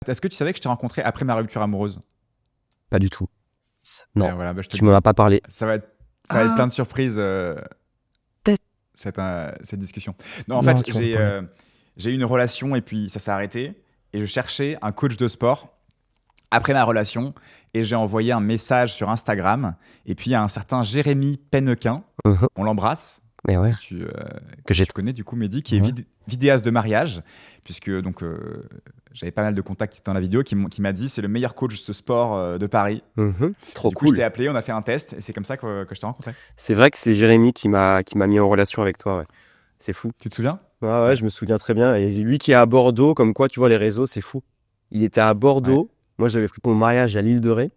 Est-ce que tu savais que je t'ai rencontré après ma rupture amoureuse? Pas du tout. Non, Voilà, bah, je te tu le m'en dis. as pas parlé. Ça va être plein de surprises, Peut-être. cette discussion. Non, en Non, fait, tu m'en as pas parlé. j'ai eu une relation et puis ça s'est arrêté. Et je cherchais un coach de sport après ma relation. Et j'ai envoyé un message sur Instagram. Et puis il y a un certain Jérémy Pennequin, Mhm. on l'embrasse, Mais ouais, que tu, euh, que que j'ai. tu connais du coup, Mehdi, qui est Ouais. vidéaste de mariage. Puisque donc j'avais pas mal de contacts dans la vidéo, qui m'a dit c'est le meilleur coach de sport de Paris. Mhm. Et Trop du coup, je cool. t'ai appelé, on a fait un test. Et c'est comme ça que je t'ai rencontré. C'est vrai que c'est Jérémy qui m'a mis en relation avec toi. Ouais. C'est fou. Tu te souviens? Ouais, Ouais. je me souviens très bien. Et lui qui est à Bordeaux, comme quoi, tu vois, les réseaux, c'est fou. Il était à Ouais. Bordeaux. Moi, j'avais pris mon mariage à l'île de Ré.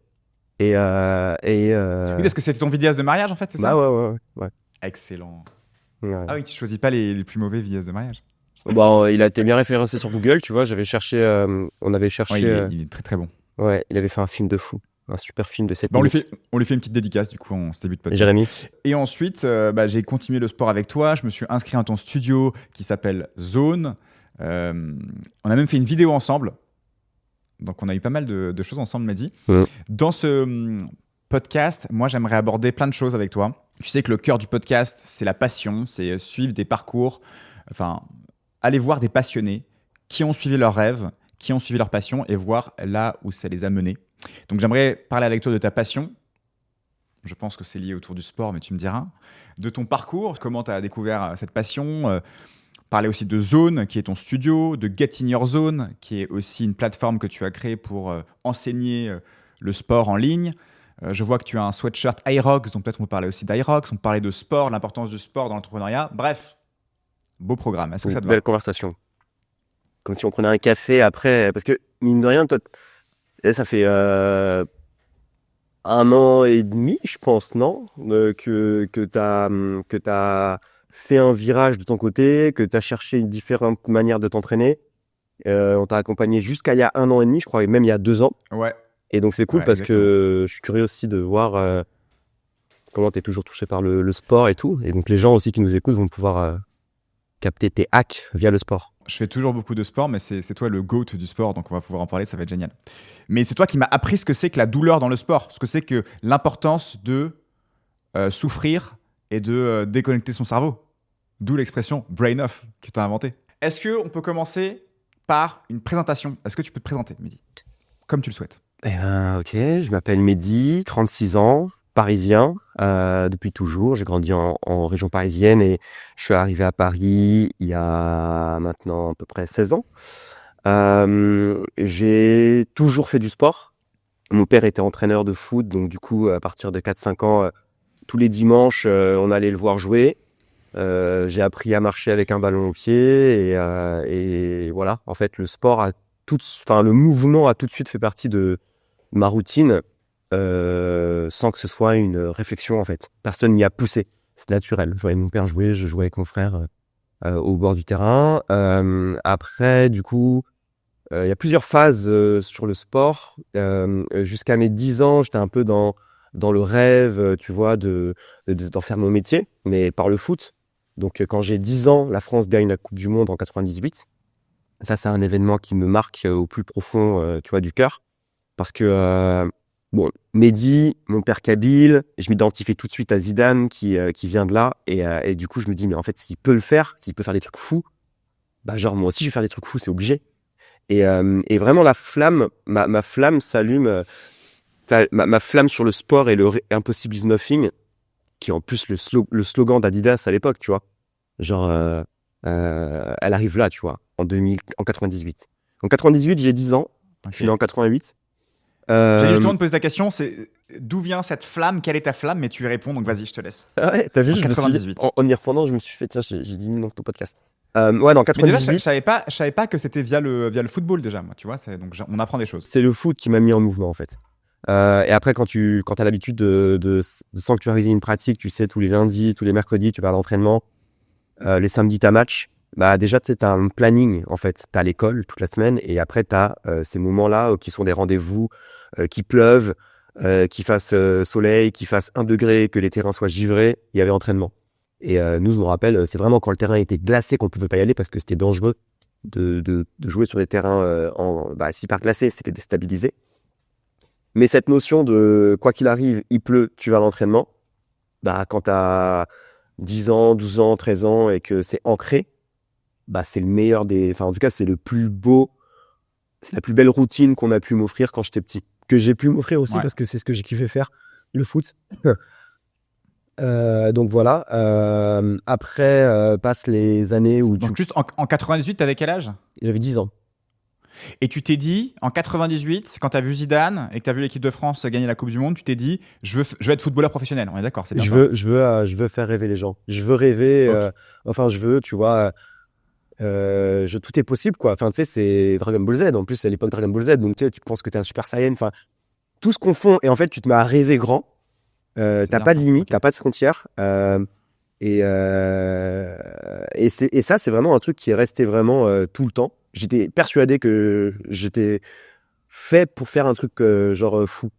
Et, Oui, parce que c'était ton vidéaste de mariage, en fait, c'est bah ça? ouais. Excellent. Ouais. Ah oui, tu choisis pas les plus mauvais vidéastes de mariage. Bon, il a été bien référencé sur Google, tu vois. J'avais cherché, on avait Ouais, cherché. il est très très bon. Ouais, il avait fait un film de fou, un super film de 7 Bah, minutes. on lui fait une petite dédicace, du coup, en ce début de podcast. Jérémy. Et ensuite, bah, j'ai continué le sport avec toi. Je me suis inscrit à ton studio qui s'appelle Zone. On a même fait une vidéo ensemble. Donc, on a eu pas mal de choses ensemble, Mehdi. Mhm. Dans ce podcast, moi, j'aimerais aborder plein de choses avec toi. Tu sais que le cœur du podcast, c'est la passion, c'est suivre des parcours, enfin, aller voir des passionnés qui ont suivi leurs rêves, qui ont suivi leur passion et voir là où ça les a menés. Donc, j'aimerais parler avec toi de ta passion. Je pense que c'est lié autour du sport, mais tu me diras. De ton parcours, comment tu as découvert cette passion. Parler aussi de Zone, qui est ton studio, de Get in Your Zone, qui est aussi une plateforme que tu as créée pour enseigner le sport en ligne. Je vois que tu as un sweatshirt iRox, donc peut-être on peut parler aussi d'iRox. On parlait de sport, l'importance du sport dans l'entrepreneuriat. Bref, beau programme. Est-ce que ça te Belle va? conversation. Comme si on prenait un café après. Parce que, mine de rien, toi, là, ça fait 1 an et demi, je pense, non? Que t'as fait un virage de ton côté, que t'as cherché différentes manières de t'entraîner. On t'a accompagné jusqu'à il y a 1 an et demi, je crois, et même il y a 2 ans. Ouais, Et donc, c'est cool ouais, parce exactement. que je suis curieux aussi de voir comment t'es toujours touché par le sport et tout. Et donc, les gens aussi qui nous écoutent vont pouvoir capter tes hacks via le sport. Je fais toujours beaucoup de sport, mais c'est toi le GOAT du sport, donc on va pouvoir en parler, ça va être génial. Mais c'est toi qui m'as appris ce que c'est que la douleur dans le sport, ce que c'est que l'importance de souffrir et de déconnecter son cerveau. D'où l'expression brain off que tu as inventée. Est-ce qu'on peut commencer par une présentation? Est-ce que tu peux te présenter, Mehdi? Comme tu le souhaites. Ok, je m'appelle Mehdi, 36 ans, parisien depuis toujours. J'ai grandi en région parisienne et je suis arrivé à Paris il y a maintenant à peu près 16 ans. J'ai toujours fait du sport. Mon père était entraîneur de foot, donc du coup, à partir de 4-5 ans, tous les dimanches, on allait le voir jouer. J'ai appris à marcher avec un ballon au pied et voilà. En fait, le mouvement a tout de suite fait partie de ma routine sans que ce soit une réflexion en fait. Personne m'y a poussé. C'est naturel. Je voyais mon père jouer, je jouais avec mon frère au bord du terrain. Après, du coup, il y a plusieurs phases sur le sport. Jusqu'à mes 10 ans, j'étais un peu dans le rêve, tu vois, d'en faire mon métier, mais par le foot. Donc, quand j'ai 10 ans, la France gagne la Coupe du Monde en 98. Ça, c'est un événement qui me marque au plus profond, tu vois, du cœur. Parce que, bon, Mehdi, mon père Kabyle, je m'identifie tout de suite à Zidane qui vient de là. Et du coup, je me dis, mais en fait, s'il peut le faire, s'il peut faire des trucs fous, bah, genre, moi aussi, je vais faire des trucs fous, c'est obligé. Et vraiment, la flamme, ma flamme s'allume, ma flamme sur le sport et le Impossible is nothing, qui est en plus le slogan d'Adidas à l'époque, tu vois. Genre, elle arrive là, tu vois, en 98. En 98, j'ai 10 ans, je suis né Ok. en 88. J'allais Euh, justement te poser ta question, c'est d'où vient cette flamme? Quelle est ta flamme? Mais tu y réponds, donc vas-y, je te laisse. Ah ouais, t'as vu, En je me suis dit, 98. en y reprenant, je me suis fait, tiens, j'ai dit non, ton podcast. Ouais, non, Mais déjà, je 98, savais pas que c'était via le football déjà, moi, tu vois. Donc on apprend des choses. c'est le foot qui m'a mis en mouvement, en fait. Et après, quand t'as l'habitude de sanctuariser une pratique, tu sais, tous les lundis, tous les mercredis, tu vas à l'entraînement, les samedis, t'as match, bah, déjà, tu sais, t'as un planning, en fait. T'as l'école toute la semaine, et après, t'as ces moments-là qui sont des rendez-vous, qui pleuvent, qu'il fasse soleil, qu'il fasse 1 degré, que les terrains soient givrés, il y avait entraînement. Et nous, je me rappelle, c'est vraiment quand le terrain était glacé qu'on pouvait pas y aller parce que c'était dangereux. de jouer sur des terrains super glacés, c'était déstabilisé. Mais cette notion de quoi qu'il arrive, il pleut, tu vas à l'entraînement, quand tu as 10 ans, 12 ans, 13 ans et que c'est ancré, c'est le meilleur en tout cas, c'est le plus beau, c'est la plus belle routine qu'on a pu m'offrir quand j'étais petit. Que j'ai pu m'offrir aussi parce que c'est ce que j'ai kiffé faire, le foot. Donc voilà. Après, passent les années où Donc juste en 98, t'avais quel âge? J'avais 10 ans. Et tu t'es dit, en 98, quand t'as vu Zidane et que t'as vu l'équipe de France gagner la Coupe du Monde, tu t'es dit, je veux être footballeur professionnel. On est d'accord, c'est bien ça. Je veux faire rêver les gens. Je veux rêver. Ok. Je veux, tu vois. Tout est possible, quoi. Enfin, tu sais, c'est Dragon Ball Z. En plus, c'est à l'époque Dragon Ball Z. Donc, tu sais, tu penses que t'es un Super Saiyan. Enfin, tout se confond. Et en fait, tu te mets à rêver grand. T'as pas de limite, t'as pas de frontières. Et ça, c'est vraiment un truc qui est resté vraiment tout le temps. J'étais persuadé que j'étais fait pour faire un truc fou.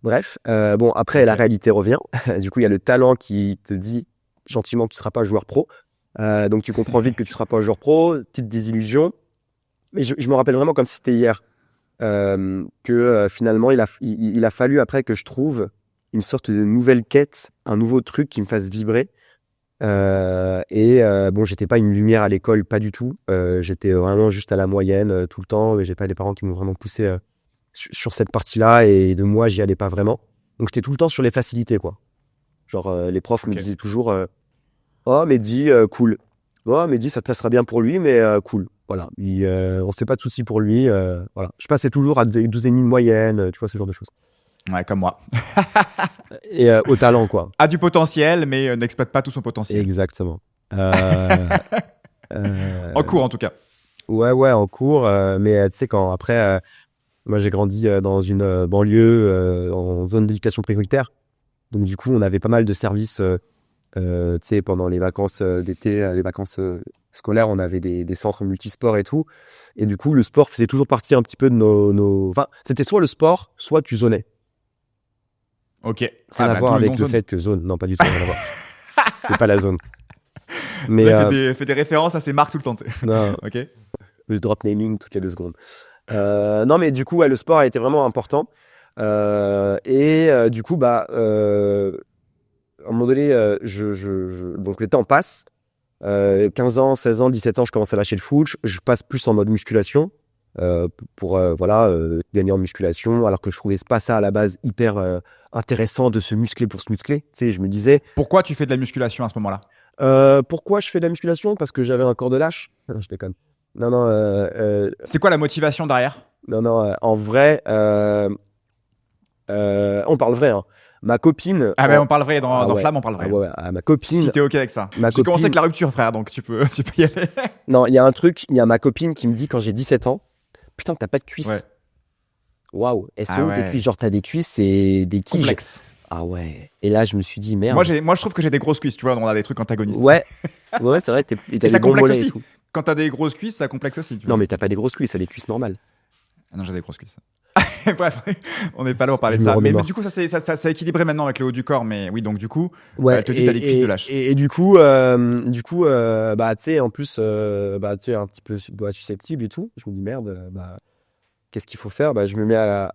Bref, après, la réalité revient. Du coup, il y a le talent qui te dit gentiment que tu seras pas joueur pro. Donc, tu comprends vite que tu seras pas joueur pro, petite désillusion. Mais je me rappelle vraiment comme si c'était hier que finalement, il a fallu après que je trouve une sorte de nouvelle quête, un nouveau truc qui me fasse vibrer. J'étais pas une lumière à l'école, pas du tout. J'étais vraiment juste à la moyenne tout le temps. Mais j'ai pas des parents qui m'ont vraiment poussé sur cette partie-là et de moi, j'y allais pas vraiment. Donc j'étais tout le temps sur les facilités, quoi. Les profs me disaient toujours oh, Mehdi, cool. Oh, Mehdi, ça te passera bien pour lui, mais cool. Voilà. On se fait pas de soucis pour lui. Voilà. Je passais toujours à 12,5 de moyenne, tu vois, ce genre de choses. Ouais, comme moi. Et au talent, quoi. A du potentiel, mais n'exploite pas tout son potentiel. Exactement. En cours, en tout cas. Ouais, en cours. Mais tu sais, quand après, moi, j'ai grandi dans une banlieue en zone d'éducation prioritaire. Donc, du coup, on avait pas mal de services. Tu sais, pendant les vacances d'été, les vacances scolaires, on avait des centres multisports et tout. Et du coup, le sport faisait toujours partie un petit peu de nos... Enfin, c'était soit le sport, soit tu zonais. Ok. Rien à voir avec le fait que zone. Non, pas du tout, rien à voir. C'est pas la zone. Mais fais des références à ces marques tout le temps, tu sais. Non. Ok. Le drop naming toutes les 2 secondes. Non, mais du coup, ouais, le sport a été vraiment important. Du coup, à un moment donné, donc le temps passe. 15 ans, 16 ans, 17 ans, je commence à lâcher le foot. Je passe plus en mode musculation pour gagner en musculation, alors que je trouvais pas ça à la base hyper intéressant de se muscler pour se muscler. Tu sais, je me disais. Pourquoi tu fais de la musculation à ce moment-là? Pourquoi je fais de la musculation? Parce que j'avais un corps de lâche. Non, je déconne. Non. C'est quoi la motivation derrière? Non, en vrai, on parle vrai, hein. Ma copine. On parle vrai, dans ouais. Flamme, on parle vrai. Ma copine. Si t'es ok avec ça. J'ai commencé avec la rupture, frère, donc tu peux y aller. Non, il y a un truc, il y a ma copine qui me dit quand j'ai 17 ans, putain, t'as pas de cuisses. Ouais. Waouh, tes cuisses? Genre, t'as des cuisses et des tiges. Complexe. Ah ouais. Et là, je me suis dit, merde. Moi, je trouve que j'ai des grosses cuisses, tu vois, on a des trucs antagonistes. Ouais, c'est vrai, et ça complexe aussi. Quand t'as des grosses cuisses, ça complexe aussi. Tu vois. Non, mais t'as pas des grosses cuisses, t'as des cuisses normales. Ah non, j'ai des grosses cuisses. Bref, on n'est pas là pour parler de ça. Mais du coup, ça s'est équilibré maintenant avec le haut du corps. Mais oui, donc du coup, elle te dit t'as des cuisses de lâche. Et du coup, tu sais, en plus, tu es un petit peu susceptible et tout. Je me dis merde, qu'est-ce qu'il faut faire? Je me mets à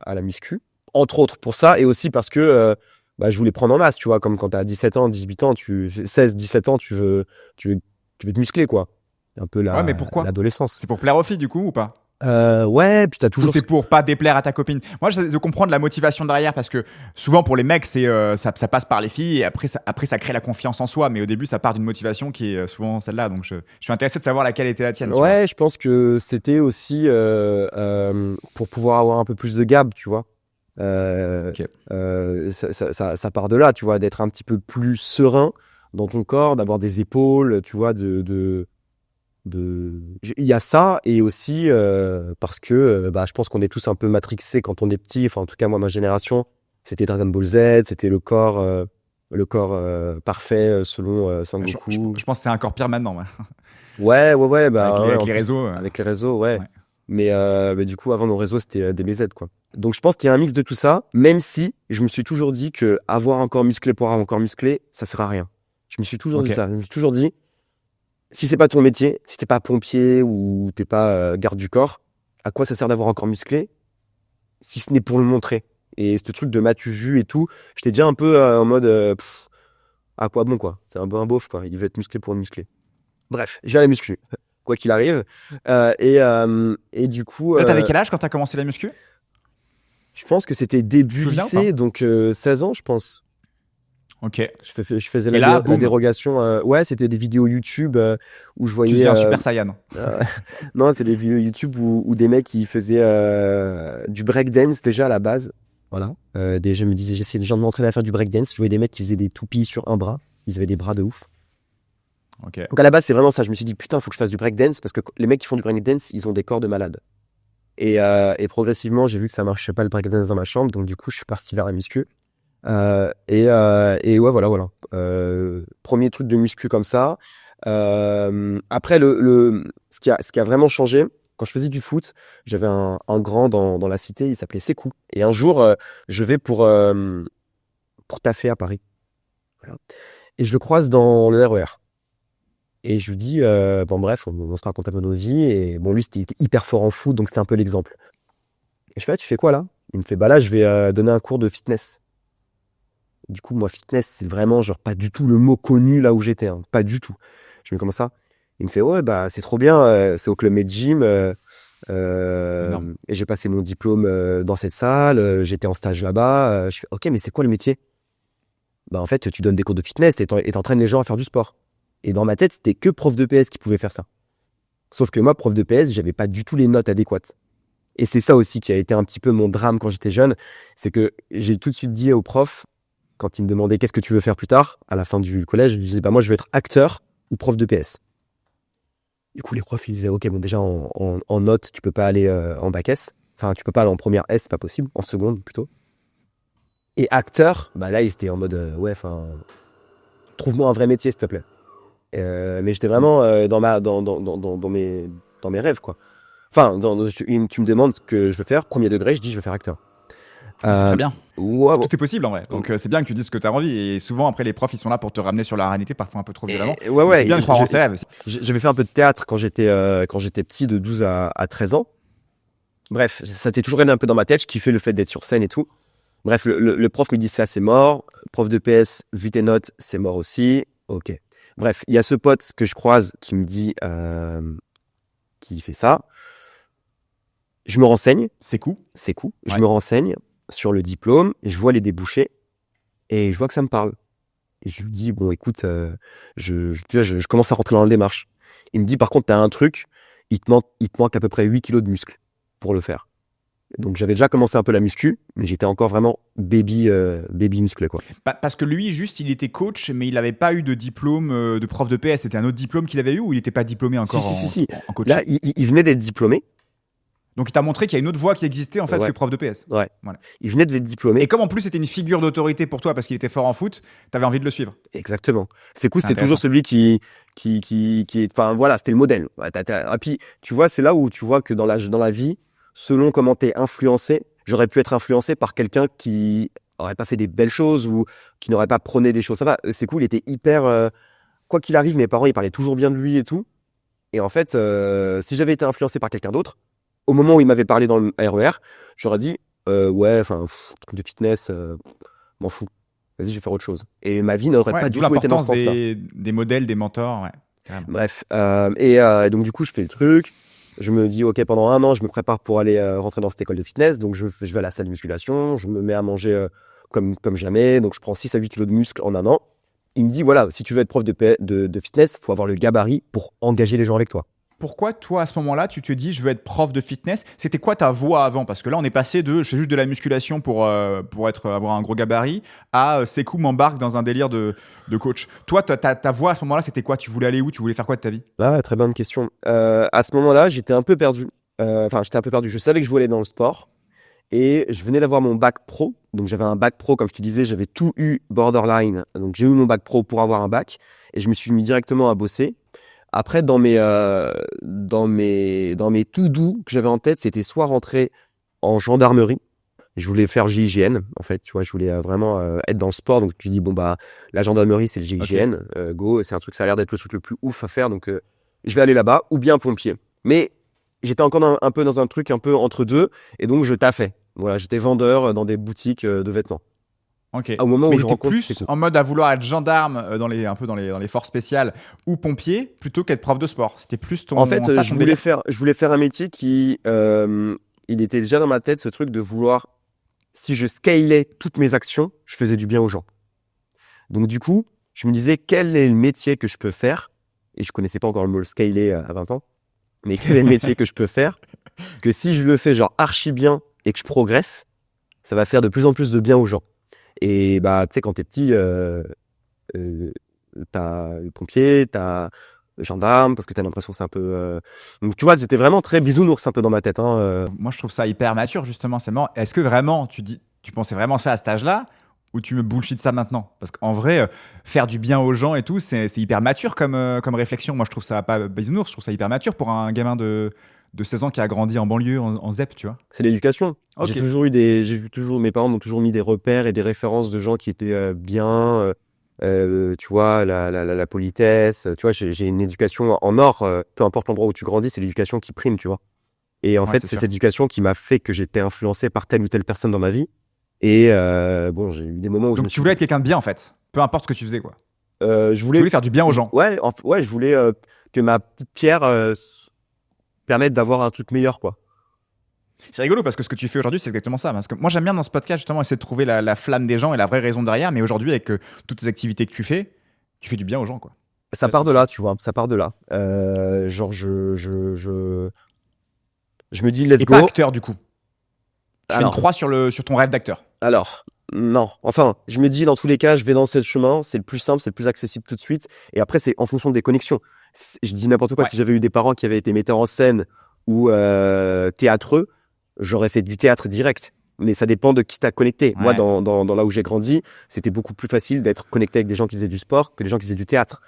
la muscu. Entre autres pour ça, et aussi parce que je voulais prendre en masse, tu vois, comme quand t'as 17 ans, 18 ans, 16, 17 ans, tu veux te muscler, quoi. Un peu mais pourquoi? l'adolescence. C'est pour plaire aux filles, du coup, ou pas? Ouais, puis t'as toujours. Ou c'est pour pas déplaire à ta copine. Moi, j'essaie de comprendre la motivation derrière parce que souvent pour les mecs, c'est ça passe par les filles et après ça crée la confiance en soi. Mais au début, ça part d'une motivation qui est souvent celle-là. Donc, je suis intéressé de savoir laquelle était la tienne. Ouais, je pense que c'était aussi pour pouvoir avoir un peu plus de gab, tu vois. Okay. Ça part de là, tu vois, d'être un petit peu plus serein dans ton corps, d'avoir des épaules, tu vois, il y a ça, et aussi parce que je pense qu'on est tous un peu matrixés quand on est petit. Enfin, en tout cas, moi, ma génération, c'était Dragon Ball Z, c'était le corps parfait selon Sangoku. Je pense que c'est encore pire maintenant. Ouais. Avec les réseaux. Avec les réseaux, ouais. Mais du coup, avant nos réseaux, c'était DBZ, quoi. Donc, je pense qu'il y a un mix de tout ça, même si je me suis toujours dit que avoir un corps musclé pour avoir un corps musclé, ça sert à rien. Je me suis toujours dit ça. Je me suis toujours dit, si c'est pas ton métier, si t'es pas pompier ou t'es pas garde du corps, à quoi ça sert d'avoir un corps musclé si ce n'est pour le montrer? Et ce truc de m'as-tu vu et tout, j'étais déjà un peu en mode à quoi bon quoi? C'est un peu un beauf quoi. Il veut être musclé pour le musclé. Bref, j'ai la muscu, quoi qu'il arrive. Et du coup, Là, t'avais quel âge quand t'as commencé la muscu? je pense que c'était Tu début te souviens ou lycée, pas? donc 16 ans, je pense. Ok. Je faisais Et là, la boum, dérogation. Ouais, c'était des vidéos YouTube où je tu voyais. deviens un Super Saiyan. Euh, non, c'est des vidéos YouTube où des mecs qui faisaient du breakdance déjà à la base. Voilà. Déjà, je me disais, j'essayais déjà de m'entraîner à faire du breakdance. Je voyais des mecs qui faisaient des toupies sur un bras. Ils avaient des bras de ouf. Ok. Donc à la base, c'est vraiment ça. Je me suis dit, putain, faut que je fasse du breakdance parce que les mecs qui font du breakdance, ils ont des corps de malades. Et progressivement, j'ai vu que ça marchait pas le breakdance dans ma chambre. Donc du coup, je suis parti vers la muscu. Et ouais, voilà. Premier truc de muscu comme ça. Après, ce qui a vraiment changé, quand je faisais du foot, j'avais un grand dans la cité, il s'appelait Sekou. Et un jour, je vais pour taffer à Paris. Voilà. Et je le croise dans le RER. Et je lui dis, bon bref, on se raconte un peu nos vies. Et bon, lui, il était hyper fort en foot, donc c'était un peu l'exemple. Et je fais, ah, tu fais quoi là? Il me fait, bah là, je vais donner un cours de fitness. Du coup, moi, fitness, c'est vraiment genre pas du tout le mot connu là où j'étais, hein, pas du tout. Je me dis comment ça? Il me fait, ouais, bah c'est trop bien, c'est au Club Med Gym. Énorme. Et j'ai passé mon diplôme dans cette salle, j'étais en stage là-bas. Je fais, ok, mais c'est quoi le métier? Bah en fait, tu donnes des cours de fitness et t'entraînes les gens à faire du sport. Et dans ma tête, c'était que prof de PS qui pouvait faire ça. Sauf que moi, prof de PS, j'avais pas du tout les notes adéquates. Et c'est ça aussi qui a été un petit peu mon drame quand j'étais jeune, c'est que j'ai tout de suite dit au prof, quand il me demandait qu'est-ce que tu veux faire plus tard, à la fin du collège, je lui disais, bah moi je veux être acteur ou prof de PS. Du coup, les profs, ils disaient, ok, bon déjà en note, tu peux pas aller en bac S, enfin tu peux pas aller en première S, c'est pas possible, en seconde plutôt. Et acteur, bah là, ils étaient en mode, ouais, enfin, trouve-moi un vrai métier, s'il te plaît. Mais j'étais vraiment dans mes rêves, quoi. Enfin, tu me demandes ce que je veux faire, premier degré, je dis je veux faire acteur. Ah, c'est Euh, très bien. ouais, Tout est possible en vrai. Donc c'est bien que tu dises ce que tu as envie. Et souvent, après, les profs, ils sont là pour te ramener sur la réalité, parfois un peu trop violemment. ouais, Mais c'est ouais. bien de croire en ses rêves aussi. J'avais fait un peu de théâtre quand j'étais petit, de 12 à 13 ans. Bref, ça t'est toujours resté un peu dans ma tête. Je kiffais le fait d'être sur scène et tout. Bref, le prof me dit ça, c'est mort. Prof de PS, vu tes notes, c'est mort aussi. Ok. Bref, il y a ce pote que je croise qui me dit qui fait ça. Je me renseigne, C'est cool. c'est cool. Je Ouais. me renseigne sur le diplôme et je vois les débouchés et je vois que ça me parle. Et je lui dis, bon, écoute, tu vois, je commence à rentrer dans la démarche. Il me dit, par contre, t'as un truc, il te manque à peu près 8 kilos de muscles pour le faire. Donc, j'avais déjà commencé un peu la muscu, mais j'étais encore vraiment baby musclé, quoi. Parce que lui, juste, il était coach, mais il n'avait pas eu de diplôme de prof de PS. C'était un autre diplôme qu'il avait eu ou il n'était pas diplômé Si, encore si, si, si. en coaching? Là, il venait d'être diplômé. Donc il t'a montré qu'il y a une autre voie qui existait en fait Ouais, que prof de PS. ouais. Voilà. Il venait d'être Et diplômé. comme en plus c'était une figure d'autorité pour toi parce qu'il était fort en foot, t'avais envie de le suivre. Exactement. C'est cool, C'est c'était toujours intéressant. celui qui est, enfin, voilà, c'était le modèle. Ouais, et puis, tu vois, c'est là où tu vois que dans la vie, selon comment t'es influencé, j'aurais pu être influencé par quelqu'un qui aurait pas fait des belles choses ou qui n'aurait pas prôné des choses. Ça va, c'est cool, il était hyper, quoi qu'il arrive, mes parents, ils parlaient toujours bien de lui et tout. Et en fait, si j'avais été influencé par quelqu'un d'autre, au moment où il m'avait parlé dans le RER, j'aurais dit, ouais, enfin, truc de fitness, m'en fous. Vas-y, je vais faire autre chose. Et ma vie n'aurait Ouais, pas d'où du tout été dans ce l'importance sens-là. des modèles, des mentors. Ouais, carrément. Bref, et donc du coup, je fais le truc. Je me dis, ok, pendant un an, je me prépare pour aller rentrer dans cette école de fitness. Donc, je vais à la salle de musculation. Je me mets à manger comme jamais. Donc, je prends 6 à 8 kilos de muscle en un an. Il me dit, voilà, si tu veux être prof de fitness, faut avoir le gabarit pour engager les gens avec toi. Pourquoi toi à ce moment-là tu te dis je veux être prof de fitness? C'était quoi ta voie avant? Parce que là on est passé de je fais juste de la musculation pour avoir un gros gabarit à Sekou m'embarque dans un délire de coach. Toi ta voie à ce moment-là c'était quoi? Tu voulais aller où? Tu voulais faire quoi de ta vie? Ah, très bonne question. À ce moment-là, j'étais un peu perdu. Enfin, j'étais un peu perdu. Je savais que je voulais aller dans le sport. Et je venais d'avoir mon bac pro. Donc, j'avais un bac pro, comme je te disais, j'avais tout eu borderline. Donc, j'ai eu mon bac pro pour avoir un bac. Et je me suis mis directement à bosser. Après, dans mes to-do que j'avais en tête, c'était soit rentrer en gendarmerie, Je voulais faire GIGN, en fait, tu vois, je voulais vraiment être dans le sport. Donc, tu dis, bon, bah, la gendarmerie, c'est le GIGN. Go, c'est un truc, ça a l'air d'être le truc le plus ouf à faire. Donc, je vais aller là-bas, ou bien pompier. Mais j'étais encore un peu dans un truc un peu entre deux. Et donc, je taffais. Voilà, j'étais vendeur dans des boutiques de vêtements. Ok. Au moment Mais où je t'étais rencontre, plus c'est cool. en mode à vouloir être gendarme un peu dans les forces spéciales ou pompier plutôt qu'être prof de sport. C'était plus En fait, ton délire. je voulais faire un métier qui, il était déjà dans ma tête, ce truc de vouloir, si je scalais toutes mes actions, je faisais du bien aux gens. Donc du coup, je me disais, quel est le métier que je peux faire? Et je connaissais pas encore le mot scaler à 20 ans. Mais quel est le métier que je peux faire? Que si je le fais genre archi bien et que je progresse, ça va faire de plus en plus de bien aux gens. Et bah, tu sais, quand t'es petit, t'as le pompier, t'as le gendarme, parce que t'as l'impression que c'est un peu... Donc tu vois, c'était vraiment très bisounours un peu dans ma tête. Moi, je trouve ça hyper mature, justement. C'est marrant. Est-ce que vraiment, tu pensais vraiment ça à cet âge-là ou tu me bullshit ça maintenant? Parce qu'en vrai, faire du bien aux gens et tout, c'est hyper mature comme réflexion. Moi, je trouve ça pas bisounours, je trouve ça hyper mature pour un gamin de 16 ans qui a grandi en banlieue, en ZEP, tu vois. C'est l'éducation. Ok. Mes parents m'ont toujours mis des repères et des références de gens qui étaient bien, tu vois, la politesse. Tu vois, j'ai une éducation en or. Peu importe l'endroit où tu grandis, c'est l'éducation qui prime, tu vois. Et en Ouais, fait, c'est c'est sûr. cette éducation qui m'a fait que j'étais influencé par telle ou telle personne dans ma vie. Et bon, j'ai eu des moments où je Donc, me tu suis voulais dit, être quelqu'un de bien, en fait. Peu importe ce que tu faisais, quoi. je Tu voulais, voulais faire du bien aux gens. ouais, je voulais que ma petite pierre permette d'avoir un truc meilleur, quoi. C'est rigolo parce que ce que tu fais aujourd'hui, c'est exactement ça. Parce que moi, j'aime bien dans ce podcast, justement, essayer de trouver la flamme des gens et la vraie raison derrière. Mais aujourd'hui, avec toutes les activités que tu fais du bien aux gens, quoi. Ça Ouais, part c'est de sûr. là, tu vois. Ça part de là. Genre, je me dis, let's Et pas go. acteur, du coup. Tu fais une Alors, croix sur ton rêve d'acteur. non. Enfin, je me dis, dans tous les cas, je vais dans ce chemin. C'est le plus simple, c'est le plus accessible tout de suite. Et après, c'est en fonction des connexions. Je dis n'importe quoi. Ouais. Si j'avais eu des parents qui avaient été metteurs en scène ou théâtreux, j'aurais fait du théâtre direct. Mais ça dépend de qui t'a connecté. Moi, Ouais. dans là où j'ai grandi, c'était beaucoup plus facile d'être connecté avec des gens qui faisaient du sport que des gens qui faisaient du théâtre.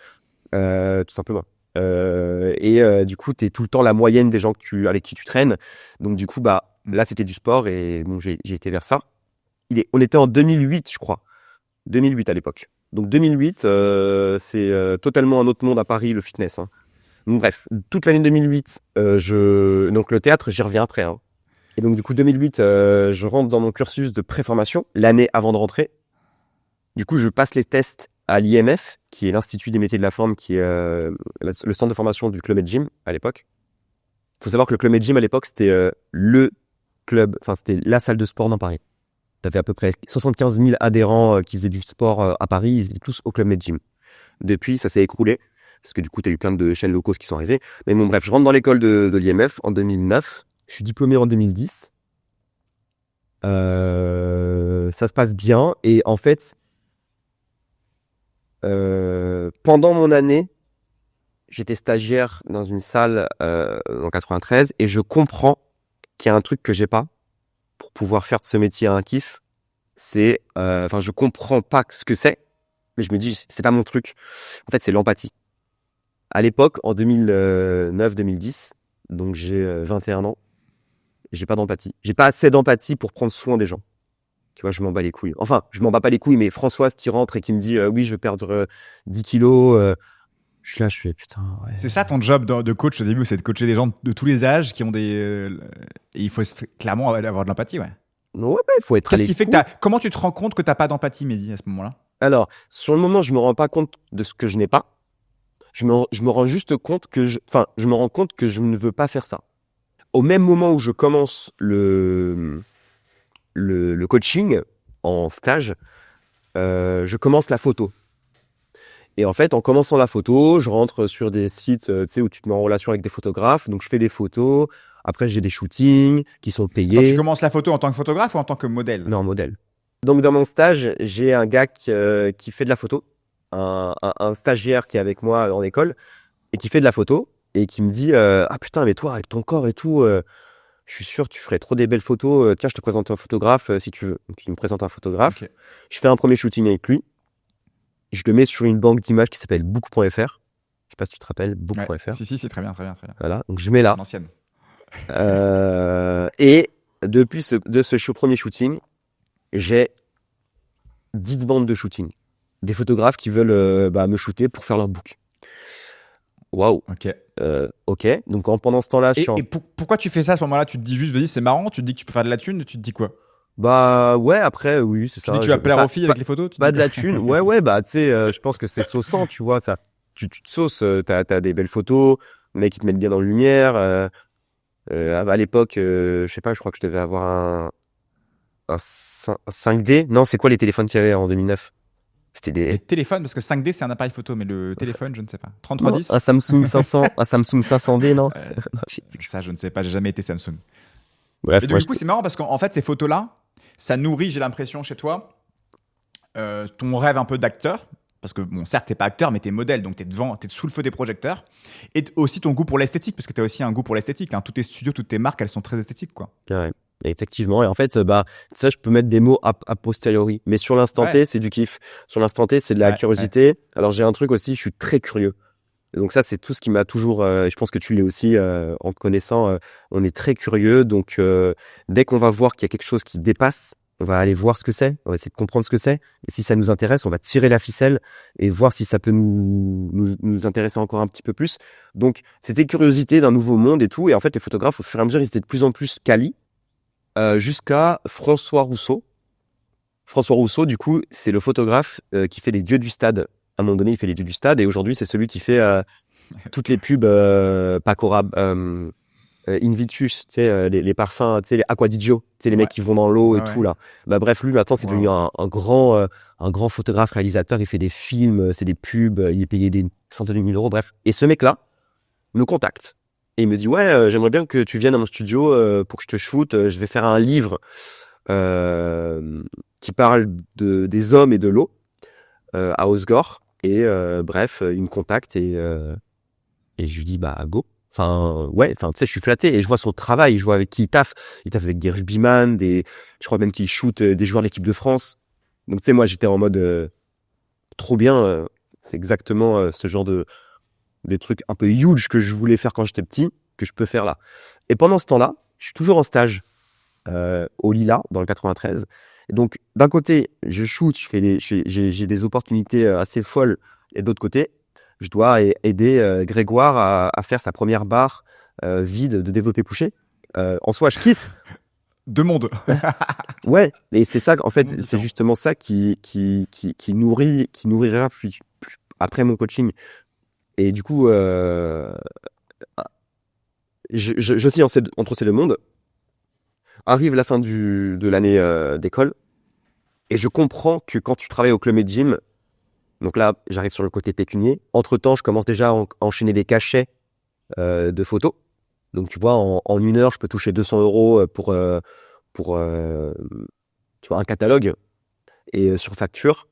Tout simplement. Du coup, t'es tout le temps la moyenne des gens avec qui tu traînes. Donc du coup, bah là, c'était du sport et bon, j'ai été vers ça. On était en 2008, je crois. 2008 à l'époque. Donc 2008, c'est totalement un autre monde à Paris, le fitness. Donc bref, toute l'année 2008, donc le théâtre, j'y reviens après. Et donc du coup, 2008, je rentre dans mon cursus de préformation, l'année avant de rentrer. Du coup, je passe les tests à l'IMF, qui est l'Institut des métiers de la forme, qui est le centre de formation du Club Med Gym à l'époque. Il faut savoir que le Club Med Gym à l'époque, c'était le club, enfin c'était la salle de sport dans Paris. T'avais à peu près 75 000 adhérents qui faisaient du sport à Paris, ils étaient tous au Club Med Gym. Depuis, ça s'est écroulé, parce que du coup, t'as eu plein de chaînes low cost qui sont arrivées. Mais bon, bref, je rentre dans l'école de l'IMF en 2009. Je suis diplômé en 2010. Ça se passe bien. Et en fait, pendant mon année, j'étais stagiaire dans une salle en 93 et je comprends qu'il y a un truc que j'ai pas pour pouvoir faire de ce métier un kiff. C'est, je comprends pas ce que c'est, mais je me dis, c'est pas mon truc. En fait, c'est l'empathie. À l'époque, en 2009-2010, donc j'ai 21 ans, j'ai pas d'empathie. J'ai pas assez d'empathie pour prendre soin des gens. Tu vois, je m'en bats les couilles. Enfin, je m'en bats pas les couilles, mais Françoise qui rentre et qui me dit, oui, je vais perdre 10 kilos, je suis là, je fais, putain, ouais. C'est ça ton job de coach au début, c'est de coacher des gens de tous les âges qui ont des. Et il faut clairement avoir de l'empathie, ouais. Ouais, il faut être à Qu'est-ce qui fait que l'écoute. comment tu te rends compte que t'as pas d'empathie, Mehdi, à ce moment-là? Alors, sur le moment, je me rends pas compte de ce que je n'ai pas. Je me rends juste compte je me rends compte que je ne veux pas faire ça. Au même moment où je commence le coaching en stage, je commence la photo. Et en fait, en commençant la photo, je rentre sur des sites, tu sais, où tu te mets en relation avec des photographes. Donc, je fais des photos. Après, j'ai des shootings qui sont Attends, tu payés. commences la photo en tant que photographe ou en tant que modèle? Non, modèle. Donc, dans mon stage, j'ai un gars qui fait de la photo, un stagiaire qui est avec moi en école et qui fait de la photo et qui me dit ah putain, mais toi, avec ton corps et tout, je suis sûr que tu ferais trop des belles photos. Tiens, je te présente un photographe si tu veux. Donc, il me présente un photographe. Ok. Je fais un premier shooting avec lui. Je le mets sur une banque d'images qui s'appelle book.fr. Je sais pas si tu te rappelles, book.fr. Si, c'est très bien, très bien, très bien. Voilà, donc je mets là. L'ancienne. Et depuis ce premier shooting, j'ai 10 demandes de shooting. Des photographes qui veulent me shooter pour faire leur book. Waouh. Ok. Ok. Donc pendant ce temps-là, Pourquoi tu fais ça à ce moment-là? Tu te dis juste, vas-y, c'est marrant, tu te dis que tu peux faire de la thune, tu te dis quoi? Bah ouais, après, oui, c'est Tu ça. dis que tu vas plaire aux filles avec les photos? Pas de la thune. Ouais, bah tu sais, je pense que c'est sauçant, tu vois, ça. Tu te sauces, t'as des belles photos, les mecs qui te mettent bien dans la lumière. À l'époque, je sais pas, je crois que je devais avoir un 5D. Non, c'est quoi les téléphones qu'il y avait en 2009? C'était Les des... téléphones, parce que 5D c'est un appareil photo, mais le téléphone, je ne sais pas. Non, 3310? un Samsung 500, un Samsung 500D, non? Non, je sais plus. Ça, je ne sais pas, j'ai jamais été Samsung. Bref, Mais moi, du coup, c'est marrant parce qu'en fait, ces photos-là, ça nourrit, j'ai l'impression, chez toi, ton rêve un peu d'acteur. Parce que, bon, certes, t'es pas acteur, mais t'es modèle, donc t'es devant, t'es sous le feu des projecteurs. Et aussi ton goût pour l'esthétique, parce que t'as aussi un goût pour l'esthétique. Hein. Tous tes studios, toutes tes marques, elles sont très esthétiques, quoi. ouais, effectivement. Et en fait, ça, je peux mettre des mots a posteriori. Mais sur l'instant Ouais. T, c'est du kiff. Sur l'instant T, c'est de la Ouais. curiosité. Alors, j'ai un truc aussi, je suis très curieux. Et donc ça, c'est tout ce qui m'a toujours... je pense que tu l'es aussi en te connaissant. On est très curieux. Donc, dès qu'on va voir qu'il y a quelque chose qui dépasse, on va aller voir ce que c'est. On va essayer de comprendre ce que c'est. Et si ça nous intéresse, on va tirer la ficelle et voir si ça peut nous intéresser encore un petit peu plus. Donc, c'était curiosité d'un nouveau monde et tout. Et en fait, les photographes, au fur et à mesure, ils étaient de plus en plus quali jusqu'à François Rousseau. François Rousseau, du coup, c'est le photographe qui fait les dieux du stade. À un moment donné, il fait les dieux du stade et aujourd'hui, c'est celui qui fait toutes les pubs Pacora, Invictus, tu sais, les parfums, tu sais, les Acquadigio, tu sais, les mecs qui vont dans l'eau et tout, là. Bah, bref, lui, maintenant, c'est devenu un grand photographe, réalisateur. Il fait des films, c'est des pubs, il est payé des centaines de milliers d'euros, bref. Et ce mec-là me contacte. Et il me dit, ouais, j'aimerais bien que tu viennes à mon studio pour que je te shoote. Je vais faire un livre qui parle des hommes et de l'eau à Osgore. Et bref, il me contacte et je lui dis, bah, go. Enfin, ouais, enfin, tu sais, je suis flatté et je vois son travail, je vois avec qui il taffe. Il taffe avec des rugbyman, je crois même qu'il shoot des joueurs de l'équipe de France. Donc, tu sais, moi, j'étais en mode trop bien. C'est exactement ce genre des trucs un peu huge que je voulais faire quand j'étais petit, que je peux faire là. Et pendant ce temps-là, je suis toujours en stage au Lila, dans le 93. Et donc, d'un côté, je shoot, j'ai des opportunités assez folles, et d'autre côté, je dois aider Grégoire à faire sa première barre vide de développé couché. En soi, je kiffe. Deux mondes. Ouais, et c'est ça, en fait, Deux mondes c'est différents. justement ça qui nourrira après mon coaching. Et du coup, j'oscille entre ces deux mondes. Arrive la fin de l'année d'école, et je comprends que quand tu travailles au Club Med Gym, donc là, j'arrive sur le côté pécunier. Entre-temps, je commence déjà à enchaîner des cachets de photos. Donc, tu vois, en une heure, je peux toucher 200 euros pour tu vois, un catalogue et sur facture.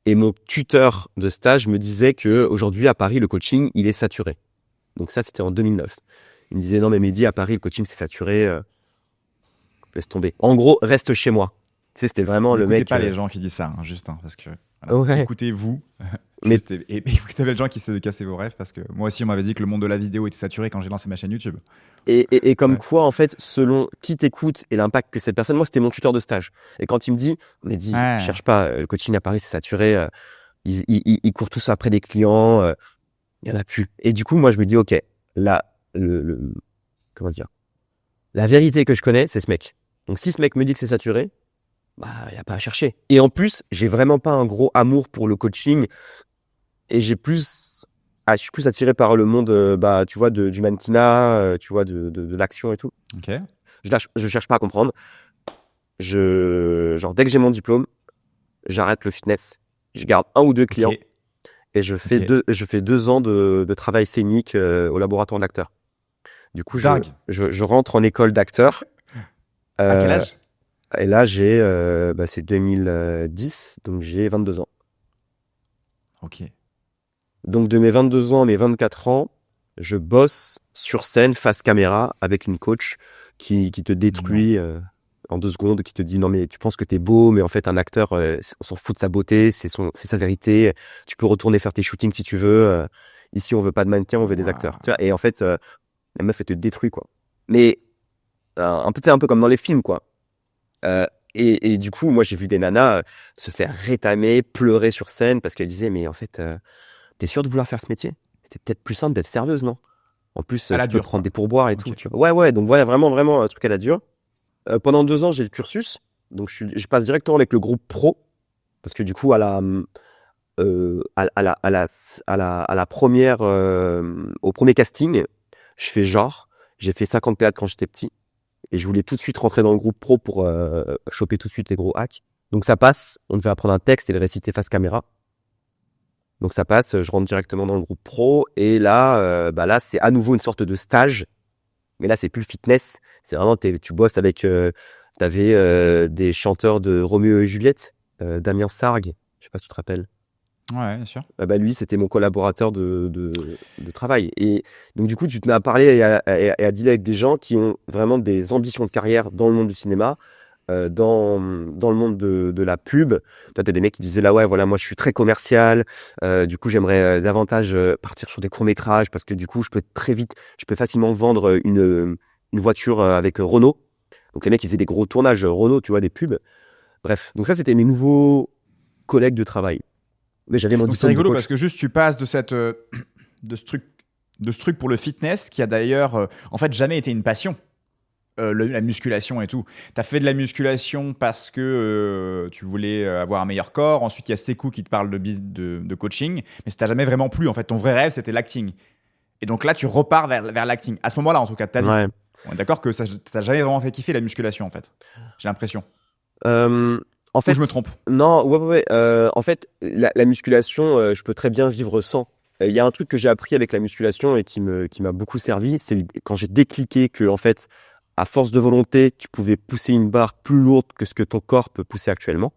Et mon tuteur de stage me disait que aujourd'hui à Paris, le coaching, il est saturé. Donc ça, c'était en 2009. Il me disait, non, mais Mehdi, à Paris, le coaching, c'est saturé. Laisse tomber. En gros, reste chez moi. Tu sais, c'était vraiment le N'écoutez mec... pas les gens qui disent ça, hein, juste, hein, parce que voilà. Ouais. Écoutez-vous, Mais juste, et écoutez les gens qui essaient de casser vos rêves, parce que moi aussi, on m'avait dit que le monde de la vidéo était saturé quand j'ai lancé ma chaîne YouTube. Et comme Ouais. quoi, en fait, selon qui t'écoute et l'impact que cette personne, moi, c'était mon tuteur de stage. Et quand il me dit, Ouais. cherche pas, le coaching à Paris, c'est saturé, ils courent tous après des clients, il y en a plus. Et du coup, moi, je me dis, ok, là, comment dire, la vérité que je connais, c'est ce mec. Donc, si ce mec me dit que c'est saturé, bah, il y a pas à chercher. Et en plus, j'ai vraiment pas un gros amour pour le coaching et je suis plus attiré par le monde, tu vois, du mannequinat, tu vois, de l'action et tout. Ok. Je cherche pas à comprendre. Genre, dès que j'ai mon diplôme, j'arrête le fitness. Je garde un ou deux clients Ok. et je fais Ok. 2 ans de travail scénique au laboratoire d'acteur. Du coup, Dingue. je rentre en école d'acteur. À quel Euh, âge? et là, c'est 2010, donc j'ai 22 ans. Ok. Donc, de mes 22 ans à mes 24 ans, je bosse sur scène, face caméra, avec une coach qui te détruit en 2 secondes, qui te dit non mais tu penses que t'es beau, mais en fait un acteur, on s'en fout de sa beauté, c'est sa vérité. Tu peux retourner faire tes shootings si tu veux. Ici on veut pas de mannequins, on veut des acteurs. Tu vois, et en fait la meuf elle te détruit quoi. Mais un peu comme dans les films, quoi. Et du coup, moi, j'ai vu des nanas se faire rétamer, pleurer sur scène parce qu'elles disaient, mais en fait, t'es sûr de vouloir faire ce métier? C'était peut-être plus simple d'être serveuse, non? En plus, À la tu peux dure, prendre quoi. des pourboires et tout, Ok. tu vois. Ouais, donc voilà, vraiment, vraiment un truc à la dure. Pendant 2 ans, j'ai le cursus. Donc, je passe directement avec le groupe pro. Parce que du coup, à la première, au premier casting, je fais genre, j'ai fait 50 théâtres quand j'étais petit. Et je voulais tout de suite rentrer dans le groupe pro pour choper tout de suite les gros hacks. Donc ça passe, on devait apprendre un texte et le réciter face caméra. Donc ça passe, je rentre directement dans le groupe pro. Et là, là c'est à nouveau une sorte de stage. Mais là, c'est plus le fitness. C'est vraiment, tu bosses avec, t'avais des chanteurs de Roméo et Juliette, Damien Sargue, je sais pas si tu te rappelles. Ouais, bien sûr. Lui, c'était mon collaborateur de travail. Et donc, du coup, tu te mets à parler et à dealer avec des gens qui ont vraiment des ambitions de carrière dans le monde du cinéma, dans le monde de la pub. Toi, t'as des mecs qui disaient là, ouais, voilà, moi, je suis très commercial. Du coup, j'aimerais davantage partir sur des courts-métrages parce que du coup, je peux facilement vendre une voiture avec Renault. Donc, les mecs, ils faisaient des gros tournages Renault, tu vois, des pubs. Bref. Donc, ça, c'était mes nouveaux collègues de travail. Mais j'avais mon Donc c'est diplôme de rigolo parce coach. que juste tu passes de cette de ce truc pour le fitness qui a d'ailleurs en fait jamais été une passion. La musculation et tout. T'as fait de la musculation parce que tu voulais avoir un meilleur corps. Ensuite, il y a Sekou qui te parle de coaching. Mais ça t'a jamais vraiment plu. En fait, ton vrai rêve, c'était l'acting. Et donc là, tu repars vers l'acting. À ce moment-là, en tout cas, de ta vie. Ouais. On est d'accord que ça t'a jamais vraiment fait kiffer la musculation, en fait. J'ai l'impression. En Ou je me fait, trompe. non, ouais. En fait, la musculation, je peux très bien vivre sans. Il y a un truc que j'ai appris avec la musculation et qui m'a beaucoup servi, c'est quand j'ai décliqué que, en fait, à force de volonté, tu pouvais pousser une barre plus lourde que ce que ton corps peut pousser actuellement.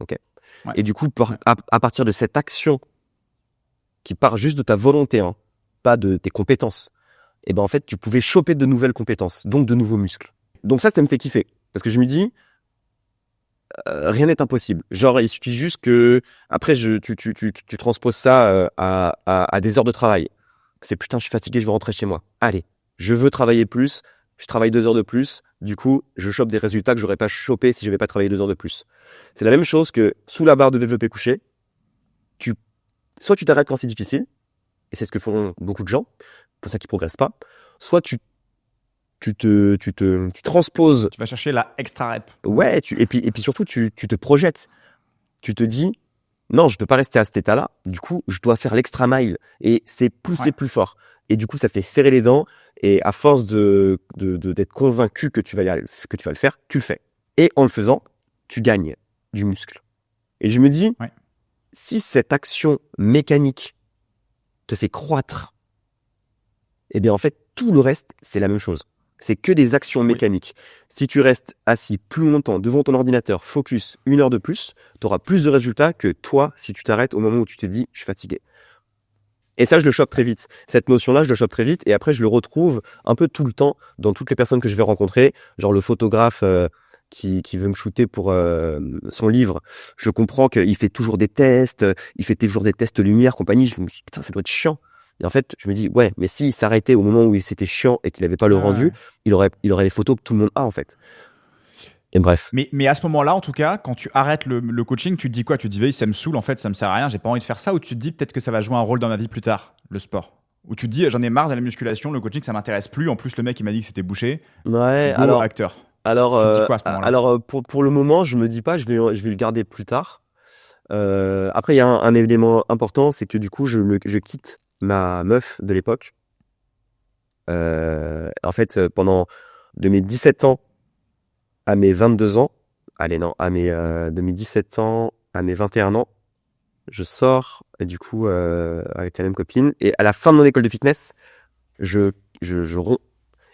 Ok. Ouais. Et du coup, Ouais. à partir de cette action qui part juste de ta volonté, hein, pas de tes compétences, et ben en fait, tu pouvais choper de nouvelles compétences, donc de nouveaux muscles. Donc ça me fait kiffer. Parce que je me dis, rien n'est impossible. Genre, il suffit juste que, après, tu transposes ça à des heures de travail. C'est putain, je suis fatigué, je veux rentrer chez moi. Allez, je veux travailler plus, je travaille 2 heures de plus, du coup, je chope des résultats que j'aurais pas chopé si je n'avais pas travaillé 2 heures de plus. C'est la même chose que sous la barre de développé couché, tu, soit tu t'arrêtes quand c'est difficile, et c'est ce que font beaucoup de gens, pour ça qu'ils progressent pas, soit tu transposes. Tu vas chercher la extra rep. Ouais, et puis surtout, tu te projettes. Tu te dis, non, je ne peux pas rester à cet état-là. Du coup, je dois faire l'extra mile. Et c'est pousser Ouais. plus fort. Et du coup, ça fait serrer les dents. Et à force d'être convaincu que tu vas le faire, tu le fais. Et en le faisant, tu gagnes du muscle. Et je me dis, Ouais. si cette action mécanique te fait croître, eh bien, en fait, tout le reste, c'est la même chose. C'est que des actions Oui. mécaniques. Si tu restes assis plus longtemps devant ton ordinateur, focus 1 heure de plus, tu auras plus de résultats que toi si tu t'arrêtes au moment où tu te dis je suis fatigué. Et ça, je le chope très vite. Cette notion-là, je le chope très vite et après, je le retrouve un peu tout le temps dans toutes les personnes que je vais rencontrer. Genre le photographe qui veut me shooter pour son livre. Je comprends qu'il fait toujours des tests, il fait toujours des tests lumière, compagnie. Je me dis putain, ça doit être chiant. Et en fait, je me dis, ouais, mais s'il s'arrêtait au moment où c'était chiant et qu'il n'avait pas le rendu, Ouais. il aurait les photos que tout le monde a, en fait. Et bref. Mais à ce moment-là, en tout cas, quand tu arrêtes le coaching, tu te dis quoi? Tu te dis, ça me saoule, en fait, ça me sert à rien, j'ai pas envie de faire ça. Ou tu te dis peut-être que ça va jouer un rôle dans ma vie plus tard, le sport. Ou tu te dis, j'en ai marre de la musculation, le coaching, ça m'intéresse plus. En plus, le mec, il m'a dit que c'était bouché. Ouais, Go, acteur. Tu te dis quoi à ce moment-là? pour le moment, je me dis pas, je vais le garder plus tard. Après, il y a un élément important, c'est que du coup, je quitte ma meuf de l'époque. En fait, pendant de mes 17 ans à mes 22 ans, allez non, de mes 17 ans à mes 21 ans, je sors et du coup avec la même copine. Et à la fin de mon école de fitness, je romps.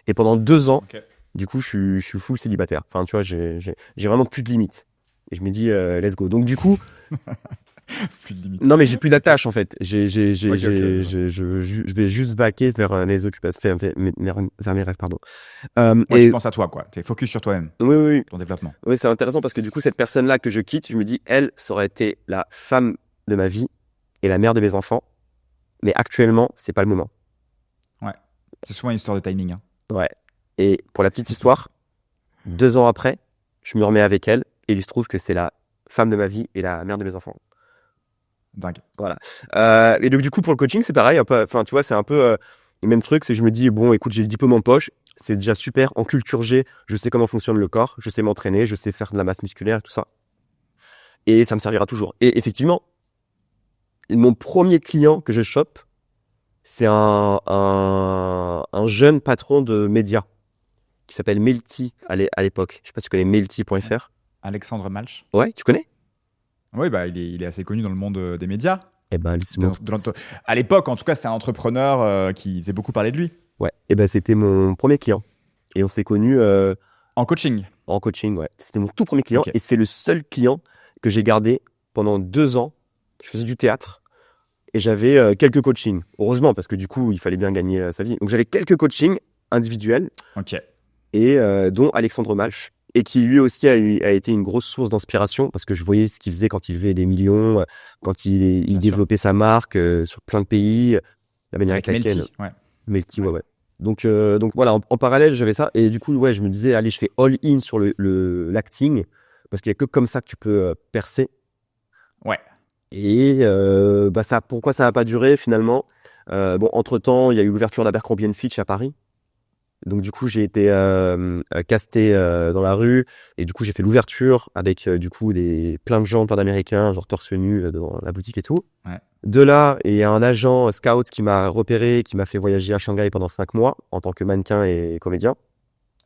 Et pendant 2 ans, Ok. du coup, je suis full célibataire. Enfin, tu vois, j'ai vraiment plus de limites. Et je me dis, let's go. Donc du coup, Plus de limite. non mais j'ai plus d'attache en fait. Ok, je vois. Je vais juste baquer vers mes occupations, vers mes rêves, pardon. Ouais, tu Et penses à toi, quoi. T'es focus sur toi-même, oui. ton développement. Oui, c'est intéressant parce que du coup, cette personne-là que je quitte, je me dis, elle, ça aurait été la femme de ma vie et la mère de mes enfants. Mais actuellement, c'est pas le moment. Ouais. C'est souvent une histoire de timing. Hein. Ouais. Et pour la petite histoire, 2 ans après, je me remets avec elle et il se trouve que c'est la femme de ma vie et la mère de mes enfants. Dingue. Voilà. Et donc du coup pour le coaching c'est pareil. Enfin tu vois c'est un peu le même truc. C'est que je me dis bon écoute j'ai le diplôme en poche, c'est déjà super. En culture G, je sais comment fonctionne le corps, je sais m'entraîner, je sais faire de la masse musculaire et tout ça. Et ça me servira toujours. Et effectivement, mon premier client que je chope, c'est un jeune patron de médias qui s'appelle Melty à l'époque. Je sais pas si tu connais melty.fr. Alexandre Malch. Ouais, tu connais? Oui, bah, il est assez connu dans le monde des médias. Eh ben, À l'époque, en tout cas, c'est un entrepreneur qui faisait beaucoup parler de lui. ouais. Eh ben, c'était mon premier client. Et on s'est connus En coaching. en coaching, ouais. C'était mon tout premier client Ok. et c'est le seul client que j'ai gardé pendant 2 ans. Je faisais du théâtre et j'avais quelques coachings. Heureusement, parce que du coup, il fallait bien gagner sa vie. Donc, j'avais quelques coachings individuels Ok. et dont Alexandre Malch. Et qui lui aussi a été une grosse source d'inspiration parce que je voyais ce qu'il faisait quand il faisait des millions, quand il Bien sûr. développait sa marque sur plein de pays, la manière Avec avec laquelle. Melty. Ouais. Melty, ouais. Donc voilà, en parallèle, j'avais ça. Et du coup, ouais, je me disais, allez, je fais all-in sur l'acting parce qu'il y a que comme ça que tu peux percer. Ouais. Et pourquoi ça n'a pas duré finalement? Bon, entre-temps, il y a eu l'ouverture d'Abercrombie Fitch à Paris. Donc du coup j'ai été casté dans la rue et du coup j'ai fait l'ouverture avec du coup plein de gens, plein d'Américains, genre torse nu dans la boutique et tout. Ouais. De là, il y a un agent scout qui m'a repéré, qui m'a fait voyager à Shanghai pendant 5 mois en tant que mannequin et comédien.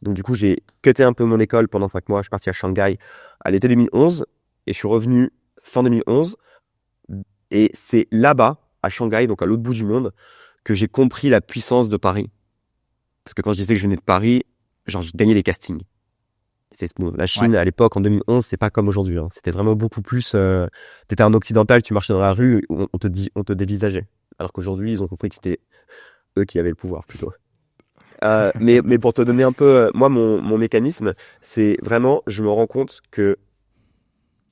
Donc du coup j'ai cuté un peu mon école pendant 5 mois. Je suis parti à Shanghai à l'été 2011 et je suis revenu fin 2011. Et c'est là-bas, à Shanghai, donc à l'autre bout du monde, que j'ai compris la puissance de Paris. Parce que quand je disais que je venais de Paris, genre, je gagnais les castings. La Chine, à l'époque, en 2011, c'est pas comme aujourd'hui. Hein. C'était vraiment beaucoup plus. T'étais un occidental, tu marchais dans la rue, on te dévisageait. Alors qu'aujourd'hui, ils ont compris que c'était eux qui avaient le pouvoir plutôt. Mais pour te donner un peu, moi, mon mécanisme, c'est vraiment, je me rends compte que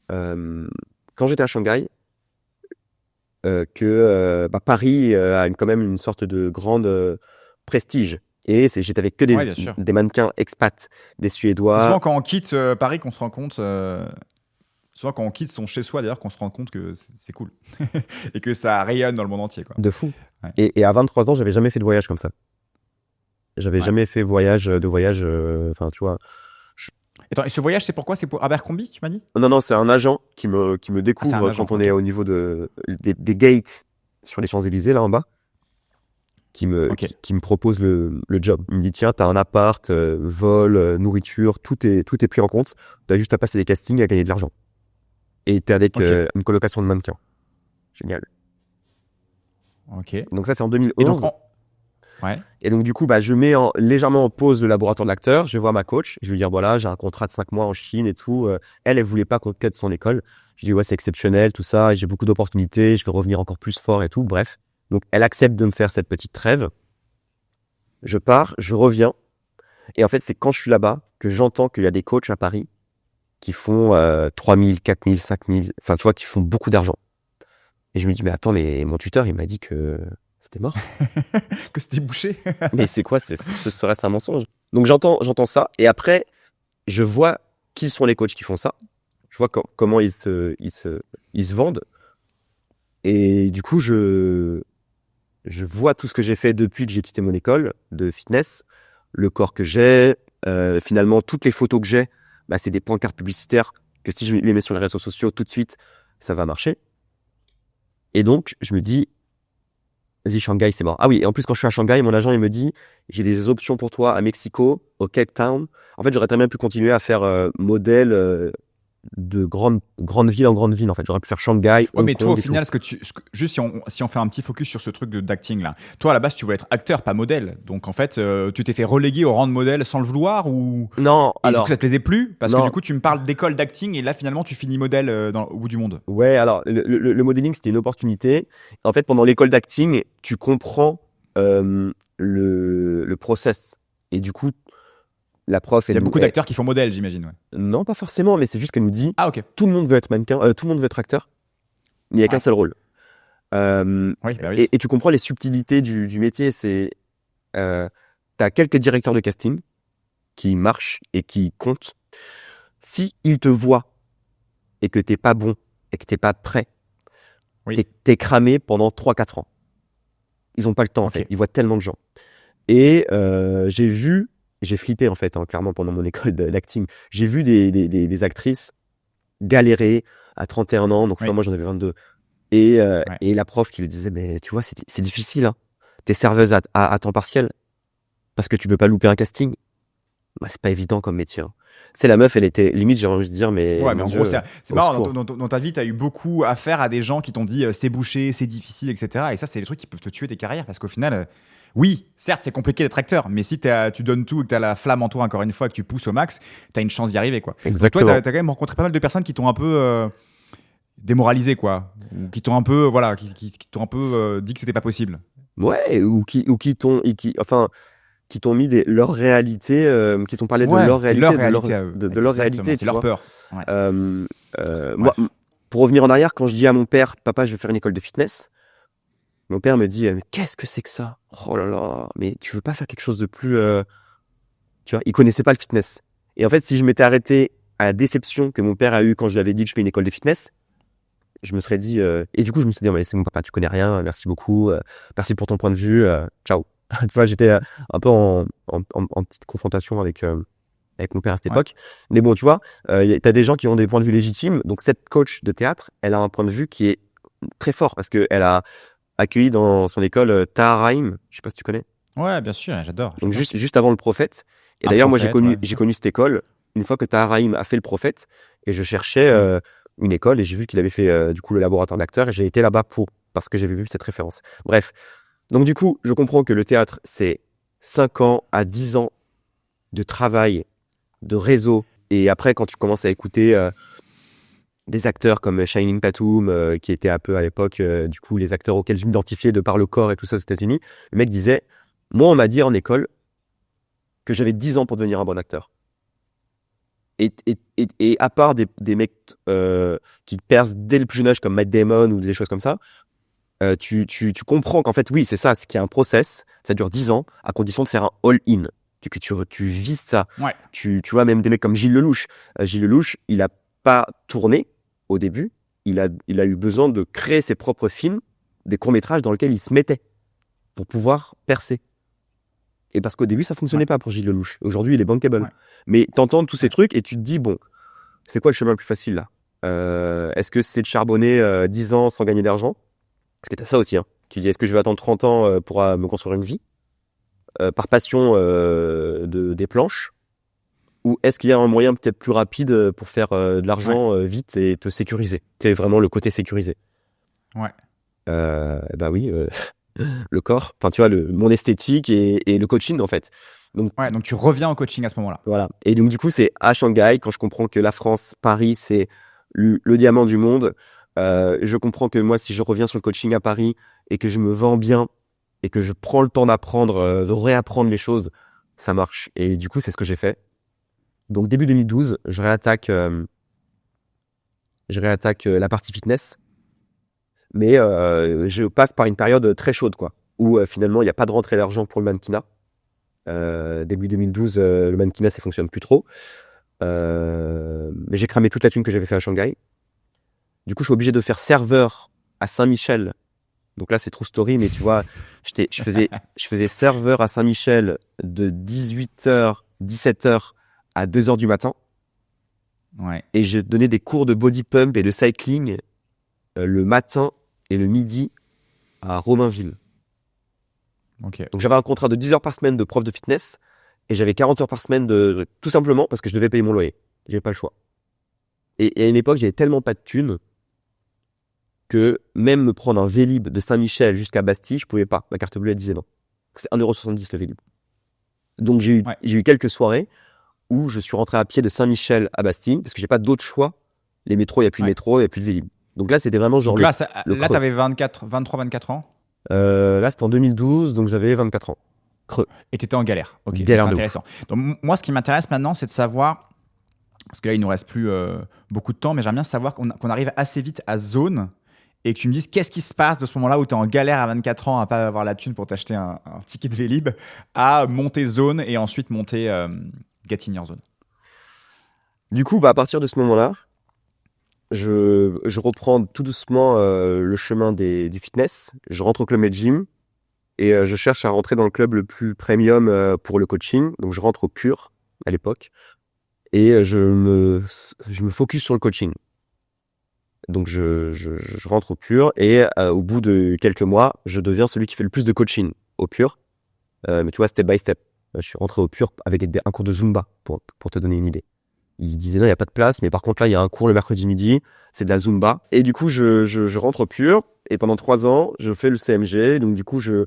quand j'étais à Shanghai, Paris a quand même une sorte de grande prestige. Et j'étais avec que Bien sûr. des mannequins expats, des Suédois. C'est souvent quand on quitte Paris qu'on se rend compte. Souvent quand on quitte son chez-soi d'ailleurs qu'on se rend compte que c'est cool et que ça rayonne dans le monde entier quoi. De fou. Ouais. Et à 23 ans, j'avais jamais fait de voyage comme ça. J'avais jamais fait voyage, enfin tu vois. Attends, et ce voyage c'est pourquoi? C'est pour Abercrombie tu m'as dit? Non, c'est un agent qui me découvre quand on est au niveau des gates sur les Champs-Élysées là en bas. Qui me propose le job. Il me dit tiens, t'as un appart, vol, nourriture, tout est pris en compte. T'as juste à passer des castings et à gagner de l'argent. Et t'es avec une colocation de mannequins. Génial. Ok. Donc ça c'est en 2011. Ouais. Et donc du coup je mets légèrement en pause le laboratoire de l'acteur. Je vais voir ma coach. Je lui dis voilà j'ai un contrat de 5 mois en Chine et tout. Elle voulait pas qu'on quitte son école. Je lui dis ouais c'est exceptionnel tout ça. J'ai beaucoup d'opportunités. Je vais revenir encore plus fort et tout. Bref. Donc, elle accepte de me faire cette petite trêve. Je pars, je reviens. Et en fait, c'est quand je suis là-bas que j'entends qu'il y a des coachs à Paris qui font 3 000, 4 000, 5 000, enfin, tu vois, qui font beaucoup d'argent. Et je me dis, mais attends, mais mon tuteur, il m'a dit que c'était mort. Que c'était bouché. Mais c'est quoi? Ce serait un mensonge. Donc, j'entends ça. Et après, je vois qui sont les coachs qui font ça. Je vois comment ils se vendent. Et du coup, je vois tout ce que j'ai fait depuis que j'ai quitté mon école de fitness, le corps que j'ai, finalement toutes les photos que j'ai, c'est des pancartes publicitaires que si je les mets sur les réseaux sociaux tout de suite, ça va marcher. Et donc je me dis, vas-y Shanghai c'est mort. Ah oui, et en plus quand je suis à Shanghai, mon agent il me dit, j'ai des options pour toi à Mexico, au Cape Town. En fait j'aurais très bien pu continuer à faire modèle de grande ville en grande ville en fait. J'aurais pu faire Shanghai. Ouais, mais toi, au final, juste si on fait un petit focus sur ce truc d'acting là, toi à la base, tu voulais être acteur, pas modèle. Donc en fait, tu t'es fait reléguer au rang de modèle sans le vouloir ou non, et alors du coup, ça te plaisait plus parce non. que du coup, tu me parles d'école d'acting et là finalement, tu finis modèle au bout du monde. Ouais, alors le modeling c'était une opportunité. En fait, pendant l'école d'acting, tu comprends le process et du coup la prof. Il y a beaucoup d'acteurs qui font modèle, j'imagine. Ouais. Non, pas forcément, mais c'est juste qu'elle nous dit. Ah ok. Tout le monde veut être mannequin, tout le monde veut être acteur. Mais il n'y a qu'un seul rôle. Oui. Et tu comprends les subtilités du métier. C'est t'as quelques directeurs de casting qui marche et qui compte, si ils te voient et que t'es pas bon et que t'es pas prêt, Oui. t'es cramé pendant 3-4 ans. Ils ont pas le temps, en Ok. fait. Ils voient tellement de gens. Et j'ai flippé, en fait, hein, clairement, pendant mon école d'acting. J'ai vu des actrices galérer à 31 ans. Donc, Oui. moi, j'en avais 22. Et Ouais. la prof qui lui disait, mais tu vois, c'est difficile, hein. T'es serveuse à temps partiel parce que tu veux pas louper un casting. Bah, c'est pas évident comme métier, hein. C'est la meuf, elle était limite, j'ai envie de dire, mais Ouais, mais mon en Dieu, gros, c'est au marrant. secours. Dans ta vie, tu as eu beaucoup affaire à des gens qui t'ont dit c'est bouché, c'est difficile, etc. Et ça, c'est les trucs qui peuvent te tuer tes carrières. Parce qu'au final, oui, certes, c'est compliqué d'être acteur. Mais si tu donnes tout et que tu as la flamme en toi, encore une fois, que tu pousses au max, tu as une chance d'y arriver, quoi. Donc, toi, tu Exactement. as quand même rencontré pas mal de personnes qui t'ont un peu démoralisé, quoi. Ou qui t'ont un peu, voilà, qui t'ont un peu dit que c'était pas possible. Ouais, ou qui t'ont mis leur réalité, qui t'ont parlé de Ouais, leur c'est leur réalité, réalité à eux. de leur Exactement, réalité, c'est tu leur vois. peur. Ouais. Moi, Bref. pour revenir en arrière, quand je dis à mon père, papa, je vais faire une école de fitness, mon père me dit, mais qu'est-ce que c'est que ça? Oh là là, mais tu veux pas faire quelque chose de plus, tu vois, il connaissait pas le fitness. Et en fait, si je m'étais arrêté à la déception que mon père a eue quand je lui avais dit que je fais une école de fitness, je me serais dit, et du coup, je me suis dit, mais c'est mon papa, tu connais rien, merci beaucoup, merci pour ton point de vue, ciao. Tu vois, j'étais un peu en petite confrontation avec mon père à cette Ouais. époque. Mais bon, tu vois, t'as des gens qui ont des points de vue légitimes. Donc, cette coach de théâtre, elle a un point de vue qui est très fort parce qu'elle a accueilli dans son école Tahar Rahim. Je sais pas si tu connais. Ouais, bien sûr, j'adore. Donc, j'adore. juste avant le prophète. Et Un d'ailleurs, moi, j'ai prophète, ouais. connu cette école une fois que Tahar Rahim a fait le prophète et je cherchais une école et j'ai vu qu'il avait fait du coup le laboratoire d'acteur et j'ai été là-bas parce que j'avais vu cette référence. Bref. Donc, du coup, je comprends que le théâtre, c'est 5 ans à 10 ans de travail, de réseau. Et après, quand tu commences à écouter des acteurs comme Shining Tatum, qui était un peu à l'époque, du coup, les acteurs auxquels je m'identifiais de par le corps et tout ça aux États-Unis, le mec disait, moi, on m'a dit en école que j'avais 10 ans pour devenir un bon acteur. Et à part des mecs qui percent dès le plus jeune âge comme Matt Damon ou des choses comme ça, tu comprends qu'en fait, oui, c'est ça, c'est qu'il y a un process, ça dure 10 ans, à condition de faire un all-in. Tu vises ça. Ouais. Tu vois, même des mecs comme Gilles Lelouch. Gilles Lelouch, il a pas tourné au début. Il a eu besoin de créer ses propres films, des courts-métrages dans lesquels il se mettait pour pouvoir percer. Et parce qu'au début, ça fonctionnait pas pour Gilles Lelouch. Aujourd'hui, il est bankable. Ouais. Mais t'entends tous ces trucs et tu te dis, bon, c'est quoi le chemin le plus facile là? Est-ce que c'est de charbonner 10 ans sans gagner d'argent? Parce que t'as ça aussi, hein. Tu dis, est-ce que je vais attendre 30 ans pour me construire une vie par passion des planches? Ou est-ce qu'il y a un moyen peut-être plus rapide pour faire de l'argent vite et te sécuriser? C'est vraiment le côté sécurisé. Ouais. Bah oui, le corps, enfin tu vois, mon esthétique et le coaching en fait. Donc Ouais, donc tu reviens au coaching à ce moment-là. voilà. Et donc du coup, c'est à Shanghai, quand je comprends que la France, Paris, c'est le diamant du monde. Je comprends que moi, si je reviens sur le coaching à Paris et que je me vends bien et que je prends le temps d'apprendre, de réapprendre les choses, ça marche. Et du coup, c'est ce que j'ai fait. Donc début 2012, je réattaque la partie fitness, mais je passe par une période très chaude, quoi, où finalement il n'y a pas de rentrée d'argent pour le mannequinat. Début 2012, le mannequinat ça fonctionne plus trop. Mais j'ai cramé toute la thune que j'avais fait à Shanghai. Du coup, je suis obligé de faire serveur à Saint-Michel. Donc là, c'est true story, mais tu vois, je faisais serveur à Saint-Michel de 18h, 17h à 2h du matin. Ouais. Et je donnais des cours de body pump et de cycling le matin et le midi à Romainville. Ok. Donc j'avais un contrat de 10 heures par semaine de prof de fitness et j'avais 40 heures par semaine tout simplement parce que je devais payer mon loyer. J'avais pas le choix. Et à une époque, j'avais tellement pas de thunes que même me prendre un Vélib de Saint-Michel jusqu'à Bastille, je pouvais pas. Ma carte bleue, elle disait non. C'est 1,70€ le Vélib. Donc j'ai eu quelques soirées où je suis rentré à pied de Saint-Michel à Bastille parce que j'ai pas d'autre choix. Les métros, il n'y a plus de métro, il n'y a plus de Vélib. Donc là, c'était vraiment genre donc là, là, t'avais 23-24 ans. Là, c'était en 2012, donc j'avais 24 ans. Creux. Et t'étais en galère. Ok, Galère c'est de intéressant. Donc moi, ce qui m'intéresse maintenant, c'est de savoir, parce que là, il nous reste plus beaucoup de temps, mais j'aimerais bien savoir qu'on arrive assez vite à zone et que tu me dises qu'est-ce qui se passe de ce moment-là où tu es en galère à 24 ans à pas avoir la thune pour t'acheter un ticket de Vélib, à monter zone et ensuite monter get in your zone. Du coup, à partir de ce moment-là, je reprends tout doucement le chemin du fitness. Je rentre au Club Med Gym et je cherche à rentrer dans le club le plus premium pour le coaching. Donc, je rentre au Pure à l'époque et je me focus sur le coaching. Donc, je rentre au Pure et au bout de quelques mois, je deviens celui qui fait le plus de coaching au Pure. Mais tu vois, step by step. Je suis rentré au Pure avec un cours de Zumba pour te donner une idée. Il disait non, il n'y a pas de place, mais par contre là, il y a un cours le mercredi midi, c'est de la Zumba. Et du coup, je rentre au Pure et pendant 3 ans, je fais le CMG. Donc du coup, je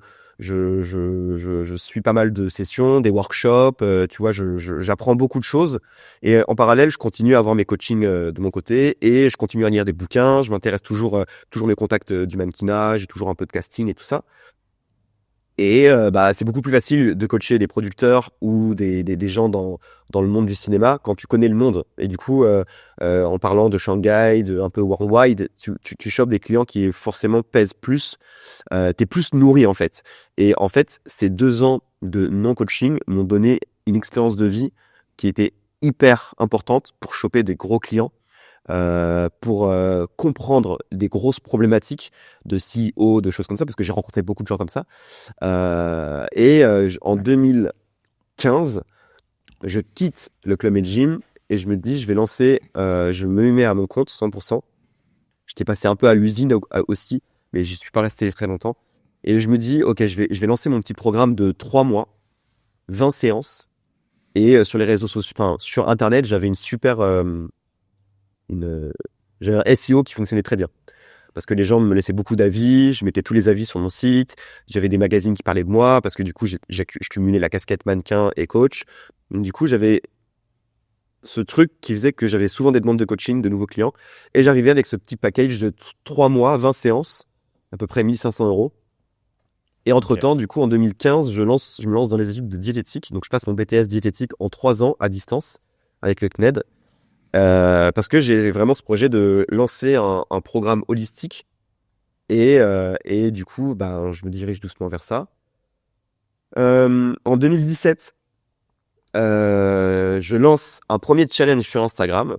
suis pas mal de sessions, des workshops. Tu vois, j'apprends beaucoup de choses. Et en parallèle, je continue à avoir mes coachings de mon côté et je continue à lire des bouquins. Je m'intéresse toujours mes contacts du mannequinat. J'ai toujours un peu de casting et tout ça. Et c'est beaucoup plus facile de coacher des producteurs ou des gens dans le monde du cinéma quand tu connais le monde. Et du coup, en parlant de Shanghai, de un peu worldwide, tu chopes des clients qui forcément pèsent plus. T'es plus nourri en fait. Et en fait, ces 2 ans de non-coaching m'ont donné une expérience de vie qui était hyper importante pour choper des gros clients. Pour comprendre des grosses problématiques de CEO, de choses comme ça, parce que j'ai rencontré beaucoup de gens comme ça. En 2015, je quitte le Club Med Gym et je me dis, je me mets à mon compte 100%. J'étais passé un peu à l'usine aussi, mais j'y suis pas resté très longtemps. Et je me dis, ok, je vais lancer mon petit programme de 3 mois, 20 séances. Et sur les réseaux sociaux, enfin, sur Internet, j'avais j'avais un SEO qui fonctionnait très bien parce que les gens me laissaient beaucoup d'avis, je mettais tous les avis sur mon site, j'avais des magazines qui parlaient de moi parce que du coup je cumulais la casquette mannequin et coach. Donc, du coup j'avais ce truc qui faisait que j'avais souvent des demandes de coaching de nouveaux clients et j'arrivais avec ce petit package de 3 mois, 20 séances, à peu près 1500 €. Et entre-temps, du coup en 2015, je me lance dans les études de diététique, donc je passe mon BTS diététique en 3 ans à distance avec le CNED. Parce que j'ai vraiment ce projet de lancer un programme holistique et du coup, je me dirige doucement vers ça. En 2017, je lance un premier challenge sur Instagram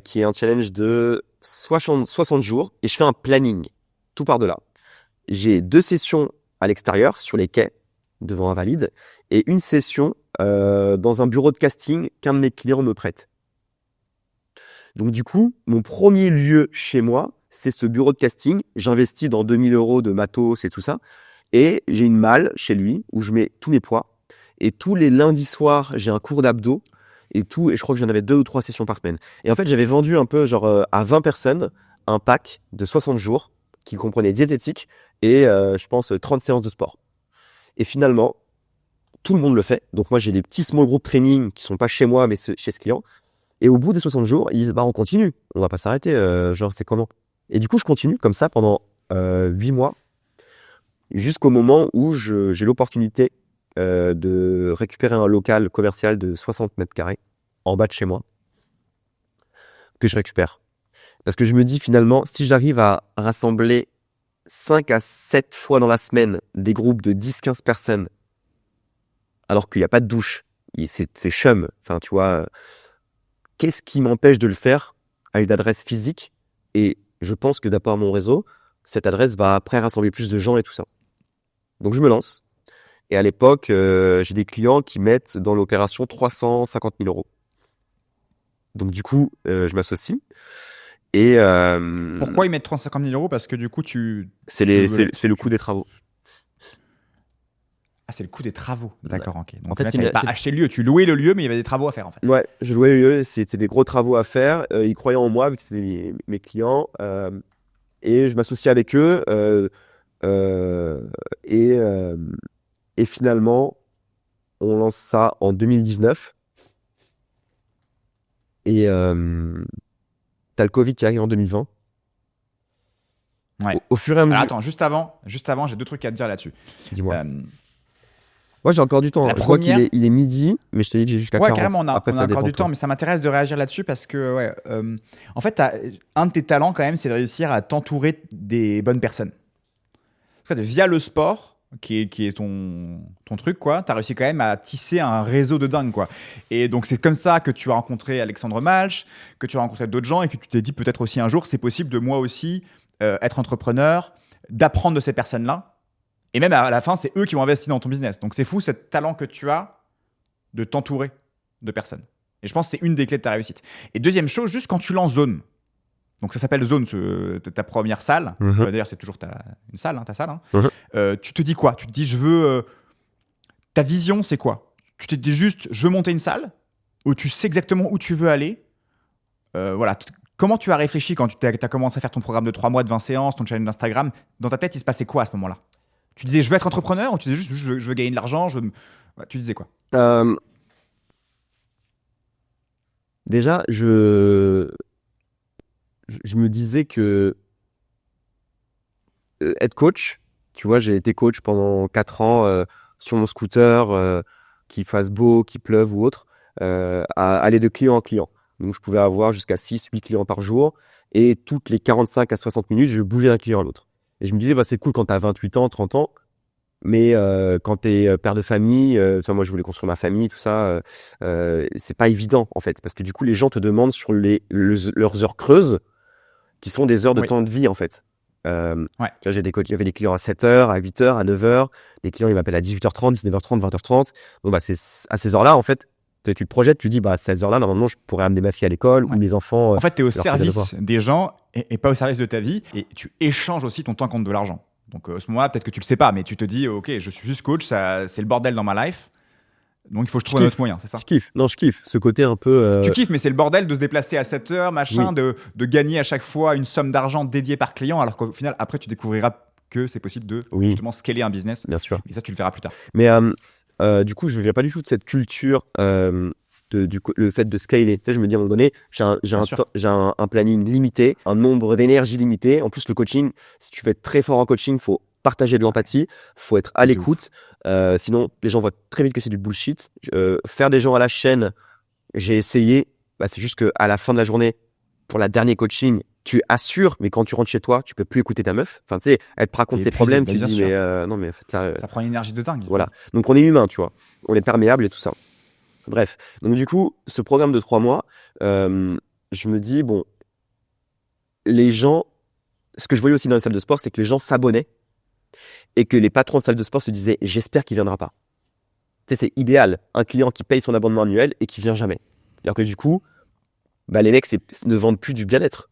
qui est un challenge de 60 jours et je fais un planning tout par-delà. J'ai 2 sessions à l'extérieur sur les quais devant Invalides et une session dans un bureau de casting qu'un de mes clients me prête. Donc du coup, mon premier lieu chez moi, c'est ce bureau de casting. J'investis dans 2000 € de matos et tout ça. Et j'ai une malle chez lui où je mets tous mes poids. Et tous les lundis soirs, j'ai un cours d'abdos et tout. Et je crois que j'en avais 2 ou 3 sessions par semaine. Et en fait, j'avais vendu un peu à 20 personnes un pack de 60 jours qui comprenait diététique et je pense 30 séances de sport. Et finalement, tout le monde le fait. Donc moi, j'ai des petits small group training qui sont pas chez moi, mais chez ce client. Et au bout des 60 jours, ils disent, on continue, on va pas s'arrêter, c'est comment? Et du coup, je continue comme ça pendant 8 mois, jusqu'au moment où j'ai l'opportunité de récupérer un local commercial de 60 mètres carrés en bas de chez moi, que je récupère. Parce que je me dis finalement, si j'arrive à rassembler 5 à 7 fois dans la semaine des groupes de 10-15 personnes, alors qu'il n'y a pas de douche, c'est chum, enfin tu vois... Qu'est-ce qui m'empêche de le faire à une adresse physique? Et je pense que d'après mon réseau, cette adresse va après rassembler plus de gens et tout ça. Donc je me lance. Et à l'époque, j'ai des clients qui mettent dans l'opération 350 000 €. Donc du coup, je m'associe. Et pourquoi ils mettent 350 000 €? Parce que du coup, c'est le coût des travaux. Ah, c'est le coût des travaux. D'accord, ok. Donc en fait, tu n'avais pas acheté le lieu, tu louais le lieu, mais il y avait des travaux à faire en fait. Ouais, je louais le lieu, c'était des gros travaux à faire. Ils croyaient en moi, vu que c'était mes clients. Et je m'associais avec eux. Et finalement, on lance ça en 2019. Et t'as le Covid qui arrive en 2020. Ouais. Au fur et à mesure. Alors attends, juste avant, j'ai 2 trucs à te dire là-dessus. Dis-moi. Moi, j'ai encore du temps. La Je vois première... qu'il est midi, mais je te dis que j'ai jusqu'à 40. Ouais, carrément, on a encore du temps, toi. mais ça m'intéresse de réagir là-dessus parce que, en fait, un de tes talents quand même, c'est de réussir à t'entourer des bonnes personnes. En fait, via le sport, qui est ton truc, quoi, tu as réussi quand même à tisser un réseau de dingue, quoi. Et donc, c'est comme ça que tu as rencontré Alexandre Malch, que tu as rencontré d'autres gens et que tu t'es dit peut-être aussi un jour, c'est possible de moi aussi être entrepreneur, d'apprendre de ces personnes-là. Et même à la fin, c'est eux qui vont investir dans ton business. Donc, c'est fou, ce talent que tu as de t'entourer de personnes. Et je pense que c'est une des clés de ta réussite. Et deuxième chose, juste quand tu lances Zone, donc ça s'appelle Zone, ta première salle. D'ailleurs, c'est toujours une salle, ta salle. Tu te dis quoi? Tu te dis, je veux... ta vision, c'est quoi? Tu te dis juste, je veux monter une salle, où tu sais exactement où tu veux aller. Voilà. Comment tu as réfléchi quand tu as commencé à faire ton programme de 3 mois de 20 séances, ton challenge d'Instagram? Dans ta tête, il se passait quoi à ce moment-là? Tu disais, je veux être entrepreneur, ou tu disais juste, je veux gagner de l'argent, tu disais quoi? Déjà, je me disais que être coach, tu vois, j'ai été coach pendant 4 ans sur mon scooter, qu'il fasse beau, qu'il pleuve ou autre, à aller de client en client. Donc, je pouvais avoir jusqu'à 6-8 clients par jour et toutes les 45 à 60 minutes, je bougeais d'un client à l'autre. Et je me disais, bah, c'est cool quand tu as 28 ans, 30 ans, mais quand tu es père de famille, moi je voulais construire ma famille, tout ça, c'est pas évident en fait, parce que du coup les gens te demandent sur leurs heures creuses, qui sont des heures de temps de vie en fait. Il y avait des clients à 7h, à 8h, à 9h, des clients ils m'appellent à 18h30, 19h30, 20h30. Donc bah, c'est à ces heures-là en fait, tu te projettes, tu dis bah à ces heures-là normalement je pourrais amener ma fille à l'école ou mes enfants. En fait, tu es au service des gens et pas au service de ta vie, et tu échanges aussi ton temps contre de l'argent. Donc à ce moment-là, peut-être que tu le sais pas, mais tu te dis, ok, je suis juste coach, c'est le bordel dans ma life. Donc il faut que je trouve un autre moyen, c'est ça? Je kiffe. Non, je kiffe. Ce côté un peu. Tu kiffes, mais c'est le bordel de se déplacer à 7h, machin, de gagner à chaque fois une somme d'argent dédiée par client, alors qu'au final, après, tu découvriras que c'est possible de justement scaler un business. Bien sûr. Et ça, tu le verras plus tard. Mais du coup, je ne viens pas du tout de cette culture, le fait de scaler. Tu sais, je me dis à un moment donné, j'ai un planning limité, un nombre d'énergie limité. En plus, le coaching, si tu veux être très fort en coaching, il faut partager de l'empathie, faut être à l'écoute. Sinon, les gens voient très vite que c'est du bullshit. Faire des gens à la chaîne, j'ai essayé. Bah, c'est juste qu'à la fin de la journée, pour la dernière coaching, tu assures, mais quand tu rentres chez toi, tu peux plus écouter ta meuf. Enfin, tu sais, elle te raconte ses problèmes, tu dis, mais non, mais en fait, là, ça prend une énergie de dingue. Voilà. Donc, on est humain, tu vois. On est perméable et tout ça. Bref. Donc, du coup, ce programme de 3 mois, je me dis, bon, les gens, ce que je voyais aussi dans les salles de sport, c'est que les gens s'abonnaient et que les patrons de salles de sport se disaient, j'espère qu'il viendra pas. Tu sais, c'est idéal. Un client qui paye son abonnement annuel et qui vient jamais. Alors que du coup, bah, les mecs ne vendent plus du bien-être.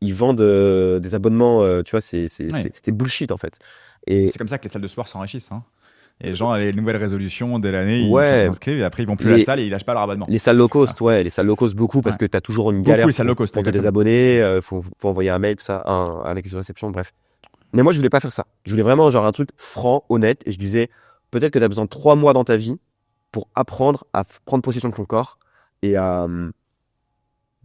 Ils vendent des abonnements, tu vois, c'est bullshit en fait. Et c'est comme ça que les salles de sport s'enrichissent. Hein. Et les gens, les nouvelles résolutions de l'année, ils s'inscrivent et après ils vont plus à la salle et ils lâchent pas leur abonnement. Les salles low cost, les salles low cost beaucoup parce que tu as toujours une galère pour des abonnés, faut envoyer un mail, tout ça, un accusé de réception, bref. Mais moi, je voulais pas faire ça. Je voulais vraiment genre un truc franc, honnête, et je disais peut-être que tu as besoin de 3 mois dans ta vie pour apprendre à prendre possession de ton corps et à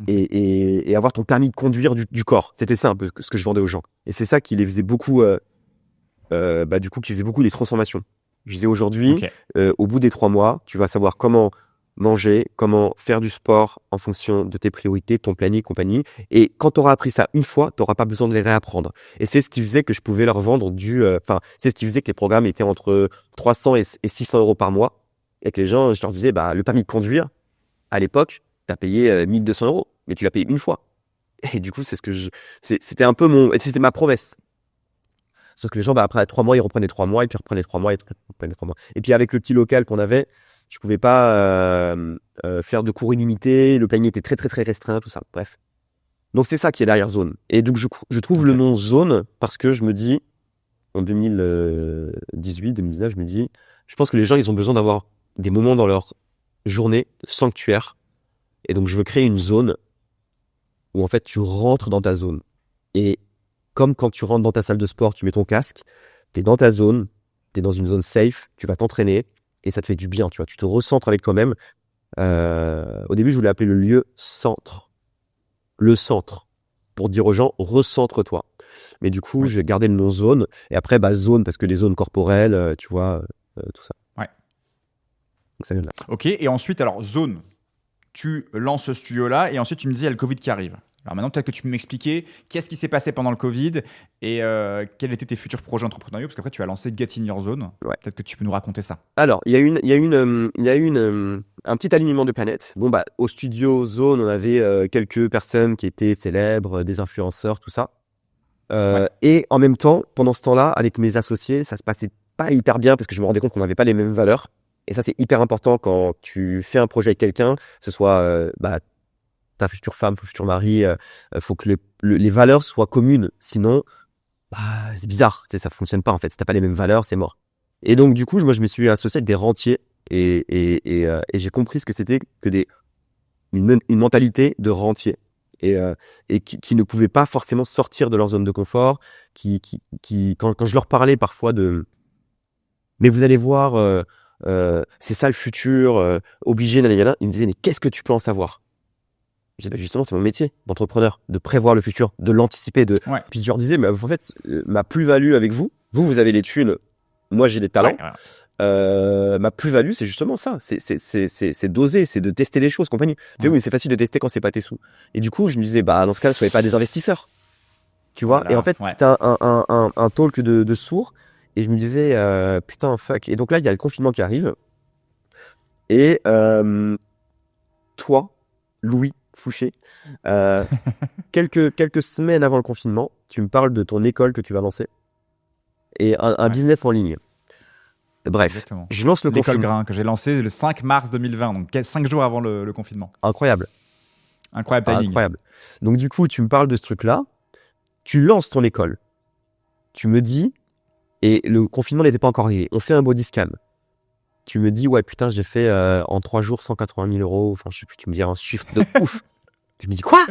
et avoir ton permis de conduire du corps. C'était ça un peu ce que je vendais aux gens. Et c'est ça qui les faisait beaucoup, du coup, qui faisait beaucoup des transformations. Je disais aujourd'hui, au bout des 3 mois, tu vas savoir comment manger, comment faire du sport en fonction de tes priorités, ton planning, compagnie. Et quand tu auras appris ça une fois, tu n'auras pas besoin de les réapprendre. Et c'est ce qui faisait que je pouvais leur vendre c'est ce qui faisait que les programmes étaient entre 300 et 600 euros par mois. Et que les gens, je leur disais, le permis de conduire, à l'époque, tu as payé 1200 euros, mais tu l'as payé une fois. Et du coup, c'était un peu c'était ma promesse. Sauf que les gens, après 3 mois, ils reprenaient 3 mois, et puis reprenaient 3 mois, et puis reprenaient 3 mois. Et puis avec le petit local qu'on avait, je pouvais pas faire de cours illimités, le planning était très très très restreint, tout ça. Bref. Donc c'est ça qui est derrière Zone. Et donc je trouve le nom Zone parce que je me dis, en 2018, 2019, je me dis, je pense que les gens, ils ont besoin d'avoir des moments dans leur journée sanctuaire. Et donc je veux créer une zone où en fait tu rentres dans ta zone. Et comme quand tu rentres dans ta salle de sport, tu mets ton casque, tu es dans ta zone, tu es dans une zone safe, tu vas t'entraîner et ça te fait du bien, tu vois. Tu te recentres avec toi-même. Au début, je voulais appeler le lieu centre. Le centre. Pour dire aux gens, recentre-toi. Mais du coup, j'ai gardé le nom zone. Et après, zone, parce que les zones corporelles, tu vois, tout ça. Ouais. Donc ça vient de là. Ok, et ensuite, alors, zone, tu lances ce studio-là et ensuite, tu me dis, il y a le Covid qui arrive. Alors maintenant, peut-être que tu peux m'expliquer qu'est-ce qui s'est passé pendant le Covid et quels étaient tes futurs projets entrepreneuriaux, parce qu'après, tu as lancé Get in Your Zone. Ouais. Peut-être que tu peux nous raconter ça. Alors, un petit alignement de planètes. Bon, bah, au studio Zone, on avait quelques personnes qui étaient célèbres, des influenceurs, tout ça. Et en même temps, pendant ce temps-là, avec mes associés, ça se passait pas hyper bien parce que je me rendais compte qu'on n'avait pas les mêmes valeurs. Et ça, c'est hyper important quand tu fais un projet avec quelqu'un, que ce soit ta future femme, ton futur mari, faut que les valeurs soient communes. Sinon, c'est bizarre, ça fonctionne pas en fait. Si t'as pas les mêmes valeurs, c'est mort. Et donc du coup, moi, je me suis associé avec des rentiers et j'ai compris ce que c'était que une mentalité de rentier et qui ne pouvaient pas forcément sortir de leur zone de confort, quand je leur parlais parfois mais vous allez voir, c'est ça le futur, obligé, nanana, ils me disaient mais qu'est-ce que tu peux en savoir? J'ai dit, justement, c'est mon métier d'entrepreneur, de prévoir le futur, de l'anticiper. Ouais. Puis je leur disais, mais en fait, ma plus-value avec vous avez les thunes, moi j'ai des talents. Ouais. Ma plus-value, c'est justement ça. C'est d'oser, c'est de tester les choses, compagnie. Oui, mais c'est facile de tester quand c'est pas tes sous. Et du coup, je me disais, dans ce cas, ne soyez pas des investisseurs. Tu vois? Voilà, et en fait, c'était un talk de sourds. Et je me disais, putain, fuck. Et donc là, il y a le confinement qui arrive. Et toi, Louis Fouché, quelques semaines avant le confinement, tu me parles de ton école que tu vas lancer et un business en ligne. Bref, exactement. Je lance le L'école confinement. Grain que j'ai lancé le 5 mars 2020, donc 5 jours avant le confinement. Incroyable. Incroyable timing. Incroyable. Donc du coup, tu me parles de ce truc-là, tu lances ton école. Tu me dis, et le confinement n'était pas encore arrivé, on fait un body scan. Tu me dis, ouais, putain, j'ai fait en 3 jours 180 000 euros. Enfin, je sais plus, tu me dis un chiffre de ouf. Je me dis, quoi?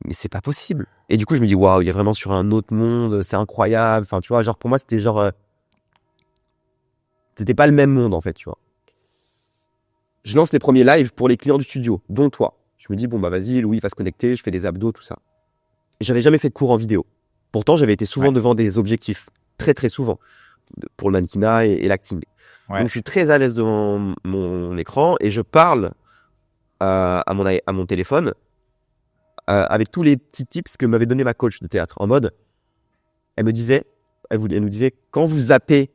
Mais c'est pas possible. Et du coup, je me dis, waouh, il est vraiment sur un autre monde, c'est incroyable. Enfin, tu vois, genre, pour moi, c'était genre. C'était pas le même monde, en fait, tu vois. Je lance les premiers lives pour les clients du studio, dont toi. Je me dis, bon, vas-y, Louis va se connecter, je fais des abdos, tout ça. Et j'avais jamais fait de cours en vidéo. Pourtant, j'avais été souvent devant des objectifs. Très, très souvent. Pour le mannequinat et l'acting. Ouais. Donc, je suis très à l'aise devant mon écran et je parle à mon téléphone avec tous les petits tips que m'avait donné ma coach de théâtre. En mode, elle nous disait, quand vous zappez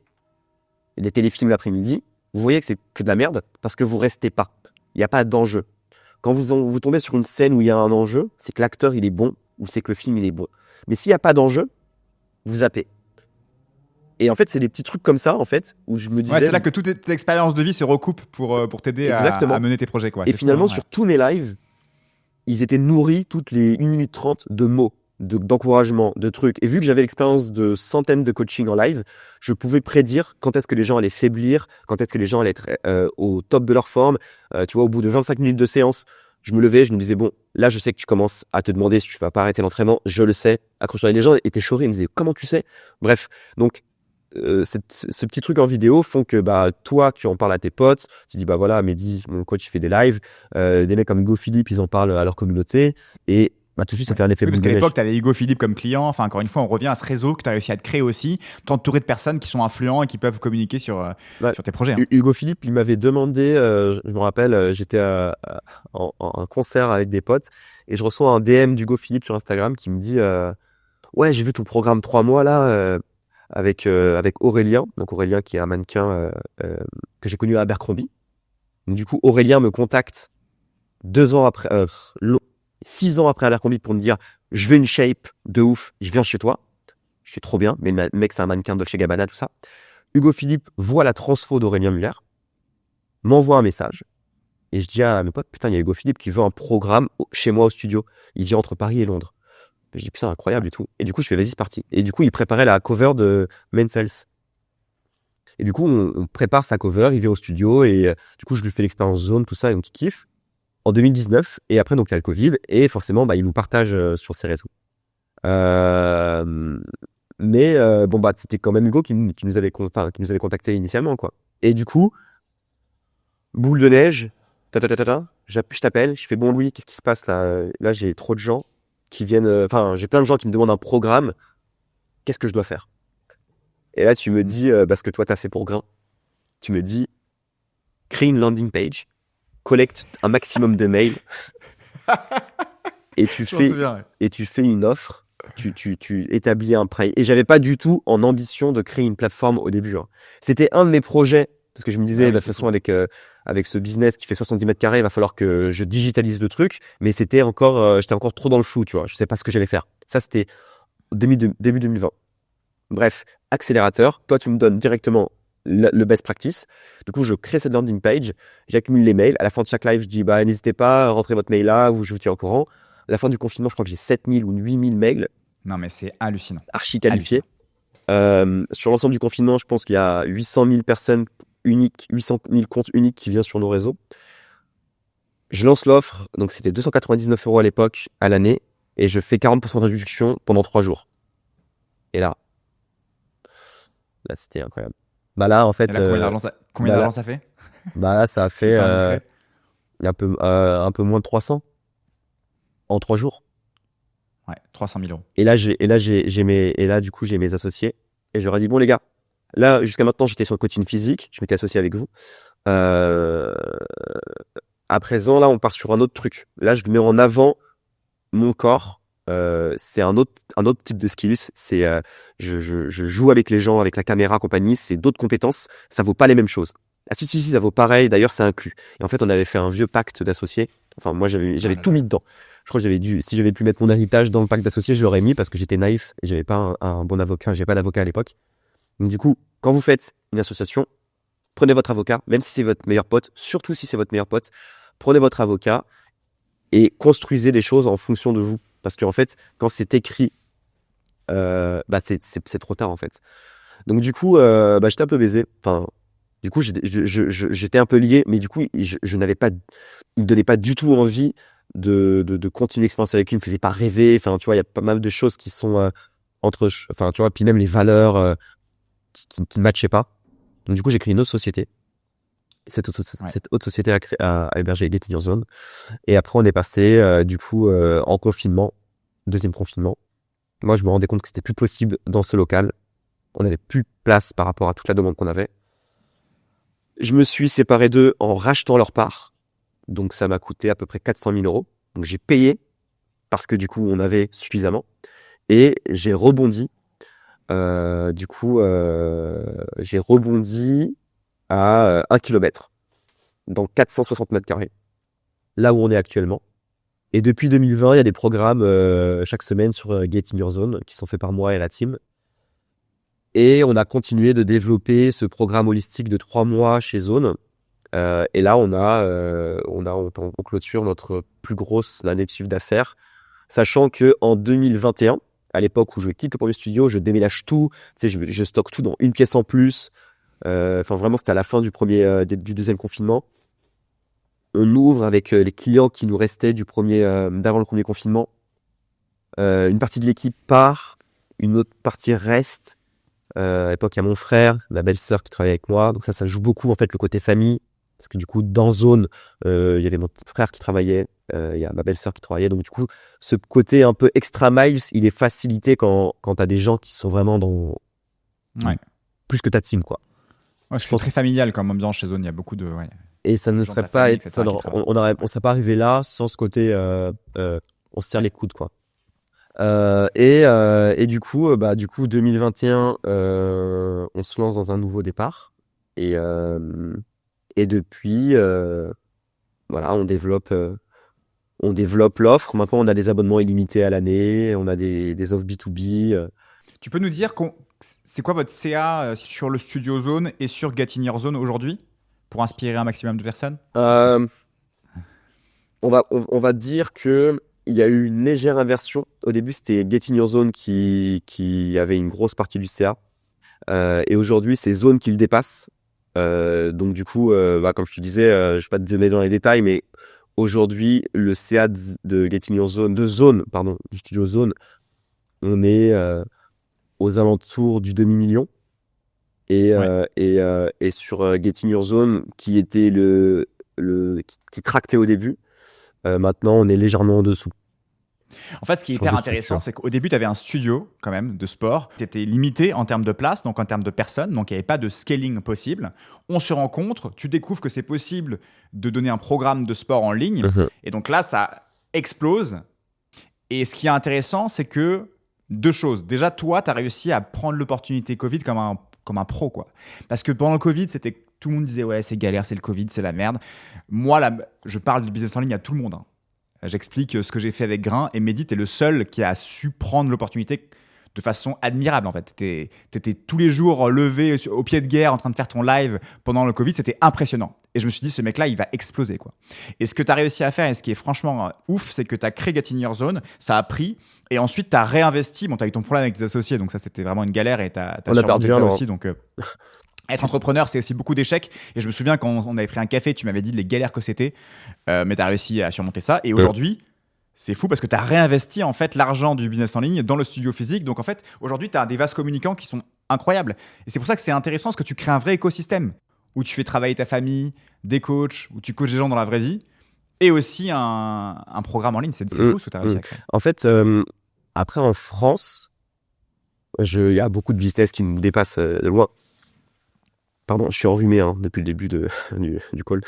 les téléfilms l'après-midi, vous voyez que c'est que de la merde parce que vous restez pas. Il n'y a pas d'enjeu. Quand vous tombez sur une scène où il y a un enjeu, c'est que l'acteur il est bon ou c'est que le film il est bon. Mais s'il n'y a pas d'enjeu, vous zappez. Et en fait, c'est des petits trucs comme ça, en fait, où je me disais... Ouais, c'est là que toute tes expériences de vie se recoupent pour t'aider à mener tes projets. Quoi. Et finalement, sur tous mes lives, ils étaient nourris toutes les 1 minute 30 de mots, d'encouragement, de trucs. Et vu que j'avais l'expérience de centaines de coaching en live, je pouvais prédire quand est-ce que les gens allaient faiblir, quand est-ce que les gens allaient être au top de leur forme. Tu vois, au bout de 25 minutes de séance, je me levais, je me disais, bon, là, je sais que tu commences à te demander si tu vas pas arrêter l'entraînement. Je le sais. Accroche-toi. Les gens étaient chaurés, ils me disaient, comment tu sais? Bref, donc... ce petit truc en vidéo font que toi tu en parles à tes potes, tu dis voilà, Mehdi, mon coach, il fait des lives, des mecs comme Hugo Philippe ils en parlent à leur communauté et tout de suite ça fait un effet boule de neige. Parce qu'à l'époque tu avais Hugo Philippe comme client, enfin encore une fois on revient à ce réseau que tu as réussi à te créer aussi, t'entourer de personnes qui sont influents et qui peuvent communiquer sur tes projets. Hugo Philippe il m'avait demandé, je me rappelle, j'étais en un concert avec des potes et je reçois un DM d'Hugo Philippe sur Instagram qui me dit ouais, j'ai vu ton programme 3 mois là avec Aurélien, donc Aurélien qui est un mannequin que j'ai connu à Abercrombie. Donc du coup Aurélien me contacte 2 ans après, 6 ans après Abercrombie pour me dire je veux une shape de ouf, je viens chez toi. Je suis trop bien, mais le mec c'est un mannequin Dolce Gabbana tout ça. Hugo Philippe voit la transfo d'Aurélien Muller, m'envoie un message et je dis à mes potes putain il y a Hugo Philippe qui veut un programme chez moi au studio. Il vit entre Paris et Londres. Je dis putain incroyable et tout. Et du coup je fais vas-y c'est parti. Et du coup il préparait la cover de Men's Health. Et du coup on prépare sa cover, il vient au studio et du coup je lui fais l'expérience zone tout ça et donc il kiffe. En 2019 et après donc il y a le Covid et forcément il nous partage sur ses réseaux. Mais c'était quand même Hugo qui nous avait contacté initialement quoi. Et du coup boule de neige, je t'appelle, je fais bon Louis qu'est-ce qui se passe là? Là j'ai trop de gens qui viennent, j'ai plein de gens qui me demandent un programme, qu'est-ce que je dois faire? Et là, tu me dis, ce que toi, t'as fait pour Grain, tu me dis, crée une landing page, collecte un maximum de mails, et tu Je m'en fais, souviens, ouais. et tu fais une offre, tu établis un prix. Et j'avais pas du tout en ambition de créer une plateforme au début, hein. C'était un de mes projets, parce que je me disais, Bah de oui, toute c'est façon, cool. avec ce business qui fait 70 mètres carrés, il va falloir que je digitalise le truc, mais j'étais encore trop dans le flou, tu vois. Je sais pas ce que j'allais faire. Ça, c'était début 2020. Bref, accélérateur. Toi, tu me donnes directement le best practice. Du coup, je crée cette landing page. J'accumule les mails. À la fin de chaque live, je dis, bah, n'hésitez pas, rentrez votre mail là, je vous tiens au courant. À la fin du confinement, je crois que j'ai 7000 ou 8000 mails Non, mais c'est hallucinant. archi qualifiés. Hallucinant. Sur l'ensemble du confinement, je pense qu'il y a 800 000 personnes uniques, 800 000 comptes uniques qui viennent sur nos réseaux. Je lance l'offre. Donc, c'était 299 € à l'époque, à l'année. Et je fais 40% de réduction pendant 3 jours. Et là, c'était incroyable. Bah là, en Et fait, là, combien bah là, d'argent ça fait? bah là, ça a C'est fait pas indiscret. un peu moins de 300 en 3 jours. Ouais, 300 000 euros. Et là, du coup, j'ai mes associés. Et je leur ai dit, bon, les gars, là, jusqu'à maintenant, j'étais sur le coaching physique. Je m'étais associé avec vous. Euh, à présent, là, on part sur un autre truc. Là, je mets en avant mon corps. C'est un autre type de skills. Je joue avec les gens, avec la caméra, compagnie. C'est d'autres compétences. Ça vaut pas les mêmes choses. Ah si, ça vaut pareil. D'ailleurs, c'est inclus. Et en fait, on avait fait un vieux pacte d'associés. Enfin, moi, Oh j'avais là tout là. mis dedans. Je crois que si j'avais pu mettre mon héritage dans le pacte d'associés, je l'aurais mis parce que j'étais naïf et j'avais pas un bon avocat. J'avais pas d'avocat à l'époque. Donc, du coup, quand vous faites une association, prenez votre avocat, même si c'est votre meilleur pote, surtout si c'est votre meilleur pote, prenez votre avocat et construisez des choses en fonction de vous. Parce qu'en fait, quand c'est écrit, bah c'est trop tard en fait. Donc du coup, bah j'étais un peu baisé. Enfin, du coup, j'étais un peu lié, mais du coup, je n'avais pas, il me donnait pas du tout envie de continuer l'expérience avec lui. Il me faisait pas rêver. Enfin, tu vois, il y a pas mal de choses qui sont enfin, tu vois, puis même les valeurs qui ne matchaient pas. Donc du coup, j'ai créé une autre société. Ouais. Cette autre société a hébergé Get in Your Zone. Et après, on est passé du coup en confinement, deuxième confinement. Moi, je me rendais compte que c'était plus possible dans ce local. On n'avait plus de place par rapport à toute la demande qu'on avait. Je me suis séparé d'eux en rachetant leur part. Donc, ça m'a coûté à peu près 400 000 €. Donc, j'ai payé parce que du coup, on avait suffisamment. Et j'ai rebondi. J'ai rebondi à 1 km dans 460 mètres carrés. Là où on est actuellement. Et depuis 2020, il y a des programmes chaque semaine sur Get in Your Zone qui sont faits par moi et la team. Et on a continué de développer ce programme holistique de 3 mois chez Zone. Et là, on clôture notre plus grosse année de chiffre d'affaires, sachant que en 2021, à l'époque où je quitte le premier studio, je déménage tout, tu sais, je stocke tout dans une pièce en plus. Enfin, vraiment, c'était à la fin du deuxième confinement. On ouvre avec les clients qui nous restaient d'avant le premier confinement. Une partie de l'équipe part, une autre partie reste. À l'époque, il y a mon frère, ma belle-sœur qui travaille avec moi. Donc ça joue beaucoup en fait le côté famille. Parce que du coup, dans Zone, il y avait mon petit frère qui travaillait, il y a ma belle-sœur qui travaillait. Donc du coup, ce côté un peu extra miles, il est facilité quand t'as des gens qui sont vraiment dans Ouais. plus que ta team, quoi. Ouais, Je c'est pense très familial comme ambiance chez Zone. Il y a beaucoup de et ça ne gens de serait ta pas famille, être, ça, etc. qui travaillent. on serait pas arrivé là sans ce côté, on se serre les coudes, quoi. Et du coup, 2021, on se lance dans un nouveau départ. Et depuis, voilà, on développe l'offre. Maintenant, on a des abonnements illimités à l'année, on a des offres B2B. Tu peux nous dire c'est quoi votre CA sur le Studio Zone et sur Get in Your Zone aujourd'hui pour inspirer un maximum de personnes? Euh, on va dire que il y a eu une légère inversion. Au début, c'était Get in Your Zone qui avait une grosse partie du CA. Et aujourd'hui, c'est Zone qui le dépasse. Donc du coup, comme je te disais, je vais pas te donner dans les détails, mais aujourd'hui, le CA de Get in Your Zone, pardon, du studio Zone, on est aux alentours du demi-million. Ouais. Et sur Get in Your Zone, qui était qui tractait au début, maintenant on est légèrement en dessous. En fait, ce qui est Sur hyper deux intéressant, structures. c'est qu'au début, tu avais un studio quand même de sport. Tu étais limité en termes de place, donc en termes de personnes, donc il n'y avait pas de scaling possible. On se rencontre, tu découvres que c'est possible de donner un programme de sport en ligne. Mhm. Et donc là, ça explose. Et ce qui est intéressant, c'est que deux choses. Déjà, toi, tu as réussi à prendre l'opportunité Covid comme un pro, quoi. Parce que pendant le Covid, tout le monde disait ouais, c'est galère, c'est le Covid, c'est la merde. Moi, là, je parle du business en ligne à tout le monde, hein. J'explique ce que j'ai fait avec Grain et Mehdi, t'es le seul qui a su prendre l'opportunité de façon admirable en fait. T'étais tous les jours levé au pied de guerre en train de faire ton live pendant le Covid, c'était impressionnant. Et je me suis dit, ce mec-là, il va exploser, quoi. Et ce que tu as réussi à faire et ce qui est franchement ouf, c'est que tu as créé Get in Your Zone, ça a pris et ensuite tu as réinvesti. Bon, tu as eu ton problème avec tes associés, donc ça c'était vraiment une galère et tu as On a perdu ça un an. aussi. Donc, être entrepreneur, c'est aussi beaucoup d'échecs. Et je me souviens quand on avait pris un café, tu m'avais dit les galères que c'était, mais tu as réussi à surmonter ça. Et aujourd'hui, c'est fou parce que tu as réinvesti en fait l'argent du business en ligne dans le studio physique. Donc en fait, aujourd'hui, tu as des vases communicants qui sont incroyables. Et c'est pour ça que c'est intéressant parce que tu crées un vrai écosystème où tu fais travailler ta famille, des coachs, où tu coaches des gens dans la vraie vie et aussi un programme en ligne. C'est fou ce que tu as réussi à créer. En fait, après en France, il y a beaucoup de business qui nous dépassent de loin. Pardon, je suis enrhumé depuis le début du call.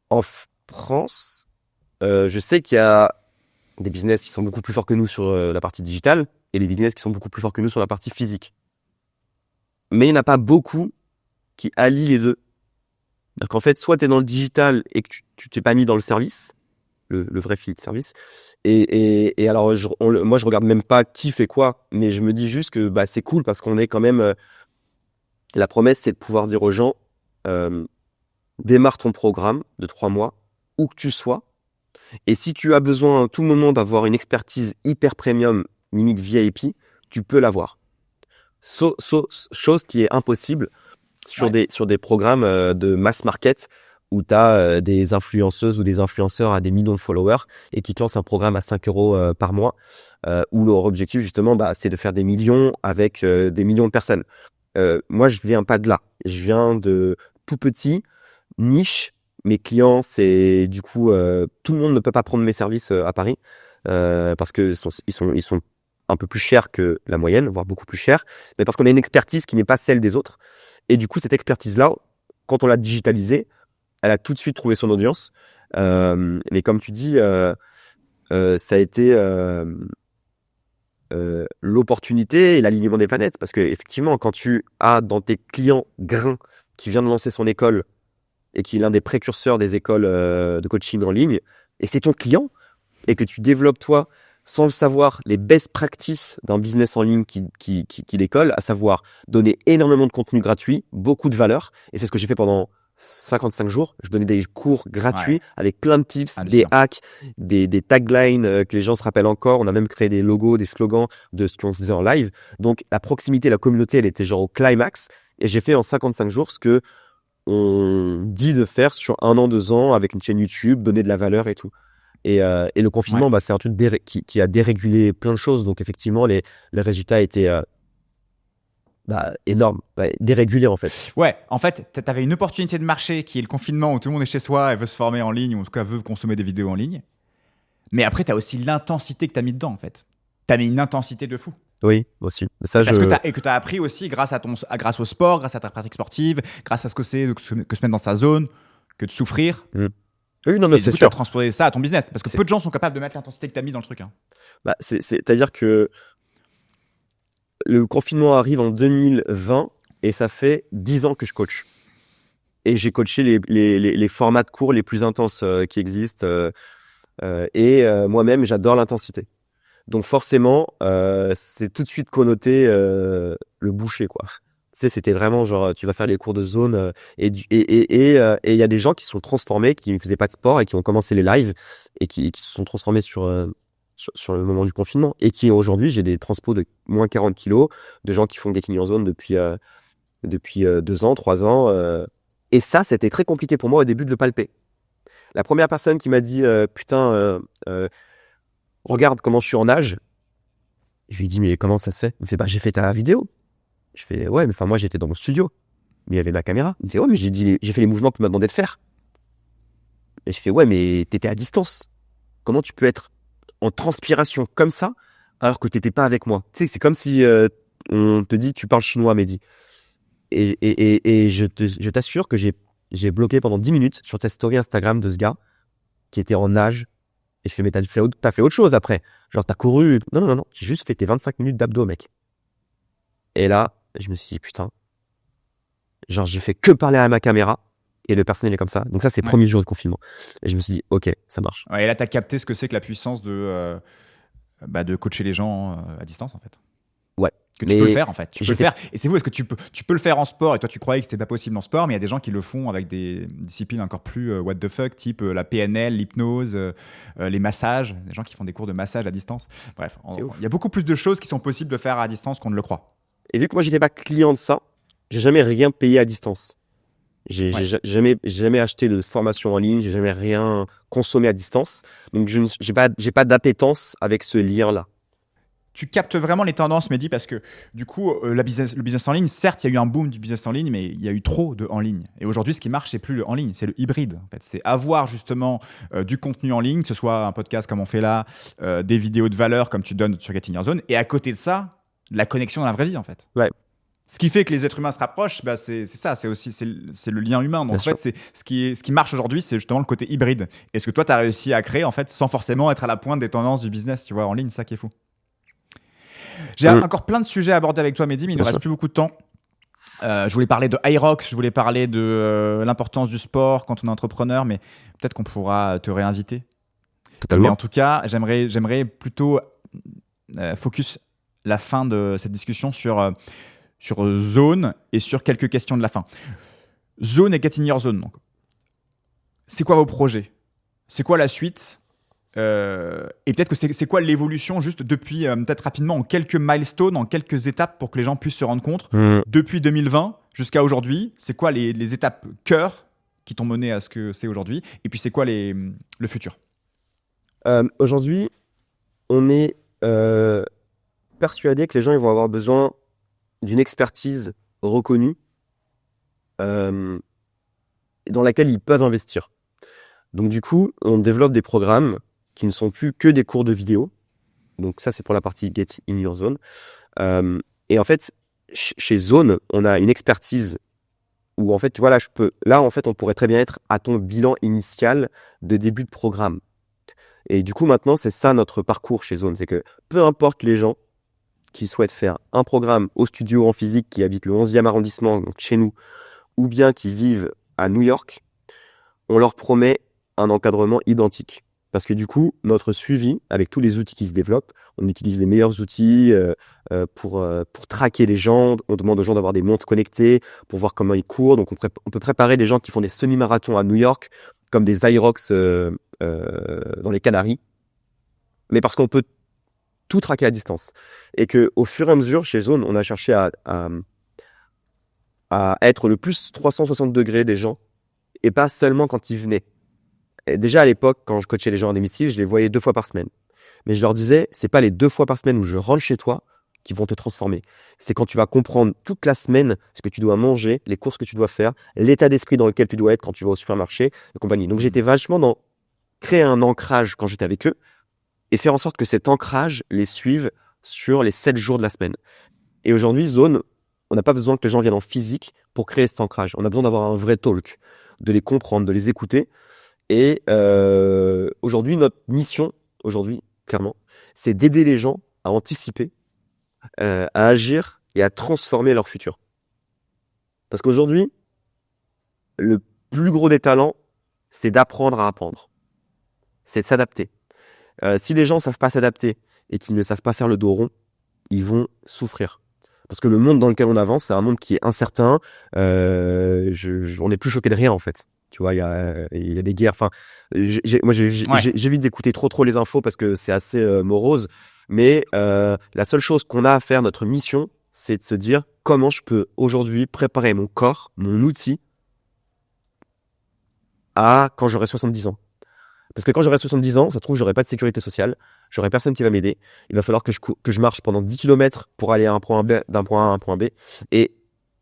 En France, je sais qu'il y a des business qui sont beaucoup plus forts que nous sur la partie digitale et des business qui sont beaucoup plus forts que nous sur la partie physique. Mais il n'y en a pas beaucoup qui allient les deux. Donc en fait, soit tu es dans le digital et que tu t'es pas mis dans le service, le vrai filet de service. Et alors, moi, je regarde même pas qui fait quoi, mais je me dis juste que c'est cool parce qu'on est quand même... la promesse, c'est de pouvoir dire aux gens, démarre ton programme de 3 mois, où que tu sois. Et si tu as besoin à tout moment d'avoir une expertise hyper premium, limite VIP, tu peux l'avoir. Chose qui est impossible sur des programmes de mass market où tu as des influenceuses ou des influenceurs à des millions de followers et qui te lancent un programme à 5 € par mois où leur objectif justement c'est de faire des millions avec des millions de personnes. Moi, je viens pas de là. Je viens de tout petit, niche. Mes clients, c'est du coup tout le monde ne peut pas prendre mes services à Paris parce que ils sont un peu plus chers que la moyenne, voire beaucoup plus chers, mais parce qu'on a une expertise qui n'est pas celle des autres. Et du coup, cette expertise-là, quand on l'a digitalisée, elle a tout de suite trouvé son audience. Mais comme tu dis, ça a été l'opportunité et l'alignement des planètes. Parce que effectivement, quand tu as dans tes clients Grain qui vient de lancer son école et qui est l'un des précurseurs des écoles de coaching en ligne, et c'est ton client, et que tu développes toi, sans le savoir, les best practices d'un business en ligne qui décolle, à savoir donner énormément de contenu gratuit, beaucoup de valeur. Et c'est ce que j'ai fait pendant 55 jours. Je donnais des cours gratuits avec plein de tips, des hacks, des taglines que les gens se rappellent encore. On a même créé des logos, des slogans de ce qu'on faisait en live. Donc, la proximité, la communauté, elle était genre au climax. Et j'ai fait en 55 jours ce que on dit de faire sur 1 an, 2 ans avec une chaîne YouTube, donner de la valeur et tout. Et le confinement, c'est un truc qui a dérégulé plein de choses. Donc, effectivement, les résultats étaient énormes, dérégulés en fait. Ouais, en fait, tu avais une opportunité de marché qui est le confinement où tout le monde est chez soi et veut se former en ligne ou en tout cas veut consommer des vidéos en ligne. Mais après, tu as aussi l'intensité que tu as mis dedans en fait. Tu as mis une intensité de fou. Oui, aussi. Ça, que tu as appris aussi grâce au sport, grâce à ta pratique sportive, grâce à ce que c'est que se mettre dans sa zone, que de souffrir. Oui, non, mais c'est sûr. Tu as transposé ça à ton business. Parce que peu de gens sont capables de mettre l'intensité que tu as mis dans le truc. C'est-à-dire que le confinement arrive en 2020 et ça fait 10 ans que je coach. Et j'ai coaché les formats de cours les plus intenses qui existent. Et moi-même, j'adore l'intensité. Donc forcément, c'est tout de suite connoté le boucher, quoi. Tu sais, c'était vraiment genre, tu vas faire les cours de zone et il y a des gens qui sont transformés, qui ne faisaient pas de sport et qui ont commencé les lives et qui se sont transformés sur le moment du confinement et qui aujourd'hui, j'ai des transpos de moins 40 kilos, de gens qui font des cliniques en zone depuis 2 ans, 3 ans. Et ça, c'était très compliqué pour moi au début de le palper. La première personne qui m'a dit, regarde comment je suis en nage. Je lui ai dit, mais comment ça se fait? Il me fait, j'ai fait ta vidéo. Je fais, ouais, mais moi, j'étais dans mon studio. Mais il y avait ma caméra. Il me fait, ouais, mais j'ai fait les mouvements que tu m'as demandé de faire. Et je fais, ouais, mais t'étais à distance. Comment tu peux être en transpiration comme ça, alors que t'étais pas avec moi? Tu sais, c'est comme si on te dit, tu parles chinois, Mehdi. Et je t'assure que j'ai bloqué pendant 10 minutes sur ta story Instagram de ce gars qui était en nage Et je fais, mais t'as fait autre chose après. Genre, t'as couru. Non, non, non, non. J'ai juste fait tes 25 minutes d'abdos, mec. Et là, je me suis dit, putain. Genre, j'ai fait que parler à ma caméra. Et le personnel est comme ça. Donc ça, c'est le premier jour de confinement. Et je me suis dit, ok, ça marche. Ouais, et là, tu as capté ce que c'est que la puissance de coacher les gens à distance, en fait. Ouais. Que tu peux le faire, en fait. Tu peux le faire. Et c'est vous, est-ce que tu peux le faire en sport? Et toi, tu croyais que c'était pas possible en sport, mais il y a des gens qui le font avec des disciplines encore plus what the fuck, type la PNL, l'hypnose, les massages. Des gens qui font des cours de massage à distance. Bref, il y a beaucoup plus de choses qui sont possibles de faire à distance qu'on ne le croit. Et vu que moi, j'étais pas client de ça, j'ai jamais rien payé à distance. J'ai jamais acheté de formation en ligne, j'ai jamais rien consommé à distance. Donc, j'ai pas d'appétence avec ce lien-là. Tu captes vraiment les tendances, Mehdi, parce que du coup, le business en ligne, certes, il y a eu un boom du business en ligne, mais il y a eu trop de en ligne. Et aujourd'hui, ce qui marche, c'est plus le en ligne, c'est le hybride. En fait, c'est avoir justement du contenu en ligne, que ce soit un podcast comme on fait là, des vidéos de valeur comme tu donnes sur Getting Your Zone, et à côté de ça, la connexion dans la vraie vie, en fait. Ouais. Ce qui fait que les êtres humains se rapprochent, bah c'est ça, c'est le lien humain. Donc en fait, c'est ce qui marche aujourd'hui, c'est justement le côté hybride. Et ce que toi, tu as réussi à créer en fait, sans forcément être à la pointe des tendances du business, tu vois, en ligne, ça qui est fou. J'ai encore plein de sujets à aborder avec toi, Mehdi, mais il ne reste plus beaucoup de temps. Je voulais parler de Hyrox, je voulais parler de l'importance du sport quand on est entrepreneur, mais peut-être qu'on pourra te réinviter. Totalement. Mais en tout cas, j'aimerais plutôt focus la fin de cette discussion sur Zone et sur quelques questions de la fin. Zone et Getting Your Zone. Donc. C'est quoi vos projets? C'est quoi la suite? Et peut-être que c'est quoi l'évolution juste depuis, peut-être rapidement, en quelques milestones, en quelques étapes pour que les gens puissent se rendre compte, depuis 2020 jusqu'à aujourd'hui, c'est quoi les étapes cœur qui t'ont mené à ce que c'est aujourd'hui? Et puis c'est quoi le futur? Aujourd'hui, on est persuadé que les gens ils vont avoir besoin d'une expertise reconnue dans laquelle ils peuvent investir. Donc du coup, on développe des programmes qui ne sont plus que des cours de vidéo. Donc ça, c'est pour la partie Get in Your Zone. Et en fait, chez Zone, on a une expertise où en fait, tu vois, là, en fait, on pourrait très bien être à ton bilan initial de début de programme. Et du coup, maintenant, c'est ça notre parcours chez Zone. C'est que peu importe les gens qui souhaitent faire un programme au studio en physique, qui habitent le 11e arrondissement, donc chez nous, ou bien qui vivent à New York, on leur promet un encadrement identique. Parce que du coup, notre suivi, avec tous les outils qui se développent, on utilise les meilleurs outils pour traquer les gens. On demande aux gens d'avoir des montres connectées pour voir comment ils courent. Donc, on peut préparer des gens qui font des semi-marathons à New York, comme des Hyrox dans les Canaries. Mais parce qu'on peut tout traquer à distance. Et qu'au fur et à mesure, chez Zone, on a cherché à être le plus 360 degrés des gens, et pas seulement quand ils venaient. Et déjà à l'époque, quand je coachais les gens à domicile, je les voyais 2 fois par semaine. Mais je leur disais, c'est pas les 2 fois par semaine où je rentre chez toi qui vont te transformer. C'est quand tu vas comprendre toute la semaine ce que tu dois manger, les courses que tu dois faire, l'état d'esprit dans lequel tu dois être quand tu vas au supermarché, et compagnie. Donc j'étais vachement dans créer un ancrage quand j'étais avec eux et faire en sorte que cet ancrage les suive sur les 7 jours de la semaine. Et aujourd'hui, Zone, on n'a pas besoin que les gens viennent en physique pour créer cet ancrage. On a besoin d'avoir un vrai talk, de les comprendre, de les écouter. Et aujourd'hui, notre mission, clairement, c'est d'aider les gens à anticiper, à agir et à transformer leur futur. Parce qu'aujourd'hui, le plus gros des talents, c'est d'apprendre à apprendre. C'est de s'adapter. Si les gens ne savent pas s'adapter et qu'ils ne savent pas faire le dos rond, ils vont souffrir. Parce que le monde dans lequel on avance, c'est un monde qui est incertain. On n'est plus choqué de rien, en fait. Tu vois, il y a des guerres. Enfin, j'évite d'écouter trop les infos parce que c'est assez morose. Mais la seule chose qu'on a à faire, notre mission, c'est de se dire comment je peux aujourd'hui préparer mon corps, mon outil, à quand j'aurai 70 ans. Parce que quand j'aurai 70 ans, ça se trouve, j'aurai pas de sécurité sociale, j'aurai personne qui va m'aider. Il va falloir que je marche pendant 10 km pour aller à d'un point A à un point B. Et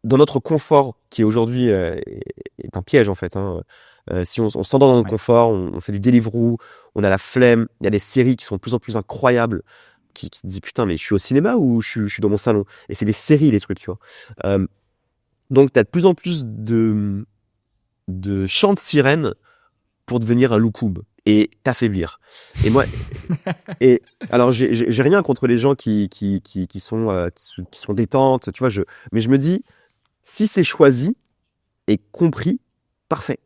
dans notre confort, qui aujourd'hui est un piège en fait, si on s'endort dans notre confort, on fait du Deliveroo, on a la flemme, il y a des séries qui sont de plus en plus incroyables, qui te disent putain, mais je suis au cinéma ou je suis dans mon salon? Et c'est des séries, les trucs, tu vois. Donc, tu as de plus en plus de chants de sirènes pour devenir un loukoub. et t'affaiblir. Et moi, et alors j'ai rien contre les gens qui sont détentes, tu vois. Mais je me dis, si c'est choisi et compris, parfait.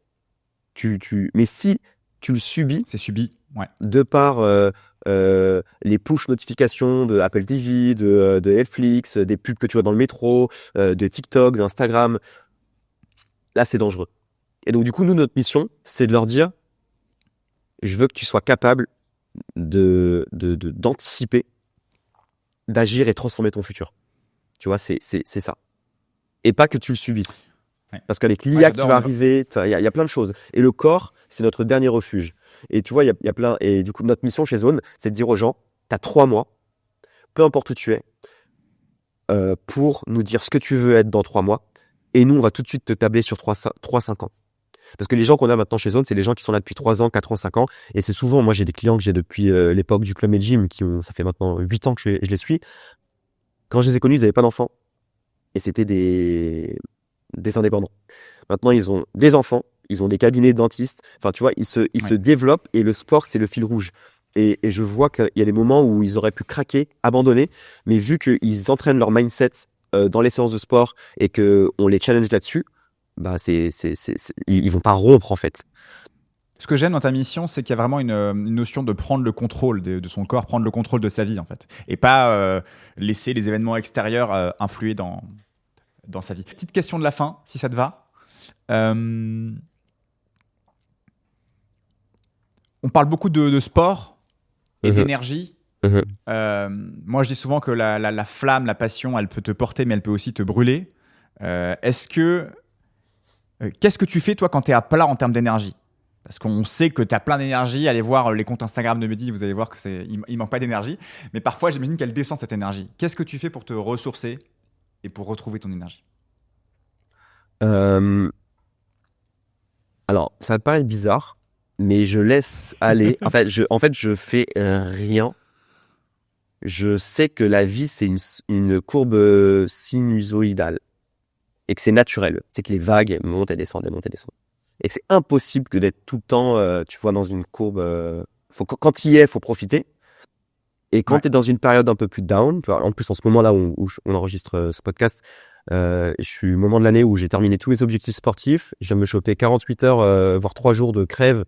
Mais si tu le subis C'est subi. Ouais. de par les push notifications de Apple TV, de Netflix, des pubs que tu vois dans le métro, de TikTok, d'Instagram, là c'est dangereux. Et donc du coup, nous, notre mission, c'est de leur dire, je veux que tu sois capable d'anticiper, d'agir et transformer ton futur. Tu vois, c'est ça. Et pas que tu le subisses. Ouais. Parce qu'avec Ouais, l'IA qui j'adore, va arriver, il y a plein de choses. Et le corps, c'est notre dernier refuge. Et tu vois, il y a plein. Et du coup, notre mission chez Zone, c'est de dire aux gens, tu as 3 mois, peu importe où tu es, pour nous dire ce que tu veux être dans 3 mois. Et nous, on va tout de suite te tabler sur 3-5 ans. Parce que les gens qu'on a maintenant chez Zone, c'est les gens qui sont là depuis 3 ans, 4 ans, 5 ans. Et c'est souvent, moi, j'ai des clients que j'ai depuis l'époque du Club Med Gym, ça fait maintenant 8 ans que je les suis. Quand je les ai connus, ils n'avaient pas d'enfants. Et c'était des indépendants. Maintenant, ils ont des enfants, ils ont des cabinets de dentistes. Enfin, tu vois, ils se développent et le sport, c'est le fil rouge. Et je vois qu'il y a des moments où ils auraient pu craquer, abandonner, mais vu qu'ils entraînent leur mindset dans les séances de sport et qu'on les challenge là-dessus, bah ils vont pas rompre en fait. Ce que j'aime dans ta mission, c'est qu'il y a vraiment une notion de prendre le contrôle de son corps, prendre le contrôle de sa vie, en fait. Et pas laisser les événements extérieurs influer dans sa vie. Petite question de la fin, si ça te va. On parle beaucoup de sport et d'énergie. Moi, je dis souvent que la flamme, la passion, elle peut te porter, mais elle peut aussi te brûler. Qu'est-ce que tu fais, toi, quand tu es à plat en termes d'énergie? Parce qu'on sait que tu as plein d'énergie. Allez voir les comptes Instagram de Mehdi, vous allez voir qu'il manque pas d'énergie. Mais parfois, j'imagine qu'elle descend, cette énergie. Qu'est-ce que tu fais pour te ressourcer et pour retrouver ton énergie? Alors, ça va te paraître bizarre, mais je laisse aller. En fait, je fais rien. Je sais que la vie, c'est une courbe sinusoïdale et que c'est naturel. C'est que les vagues elles montent et descendent, elles montent et descendent. Et que c'est impossible que d'être tout le temps, tu vois, dans une courbe. Quand tu y es, faut profiter. Et quand tu es dans une période un peu plus down, tu vois, en plus en ce moment-là où on enregistre ce podcast, je suis au moment de l'année où j'ai terminé tous mes objectifs sportifs. Je viens de me choper 48 heures, voire 3 jours de crève.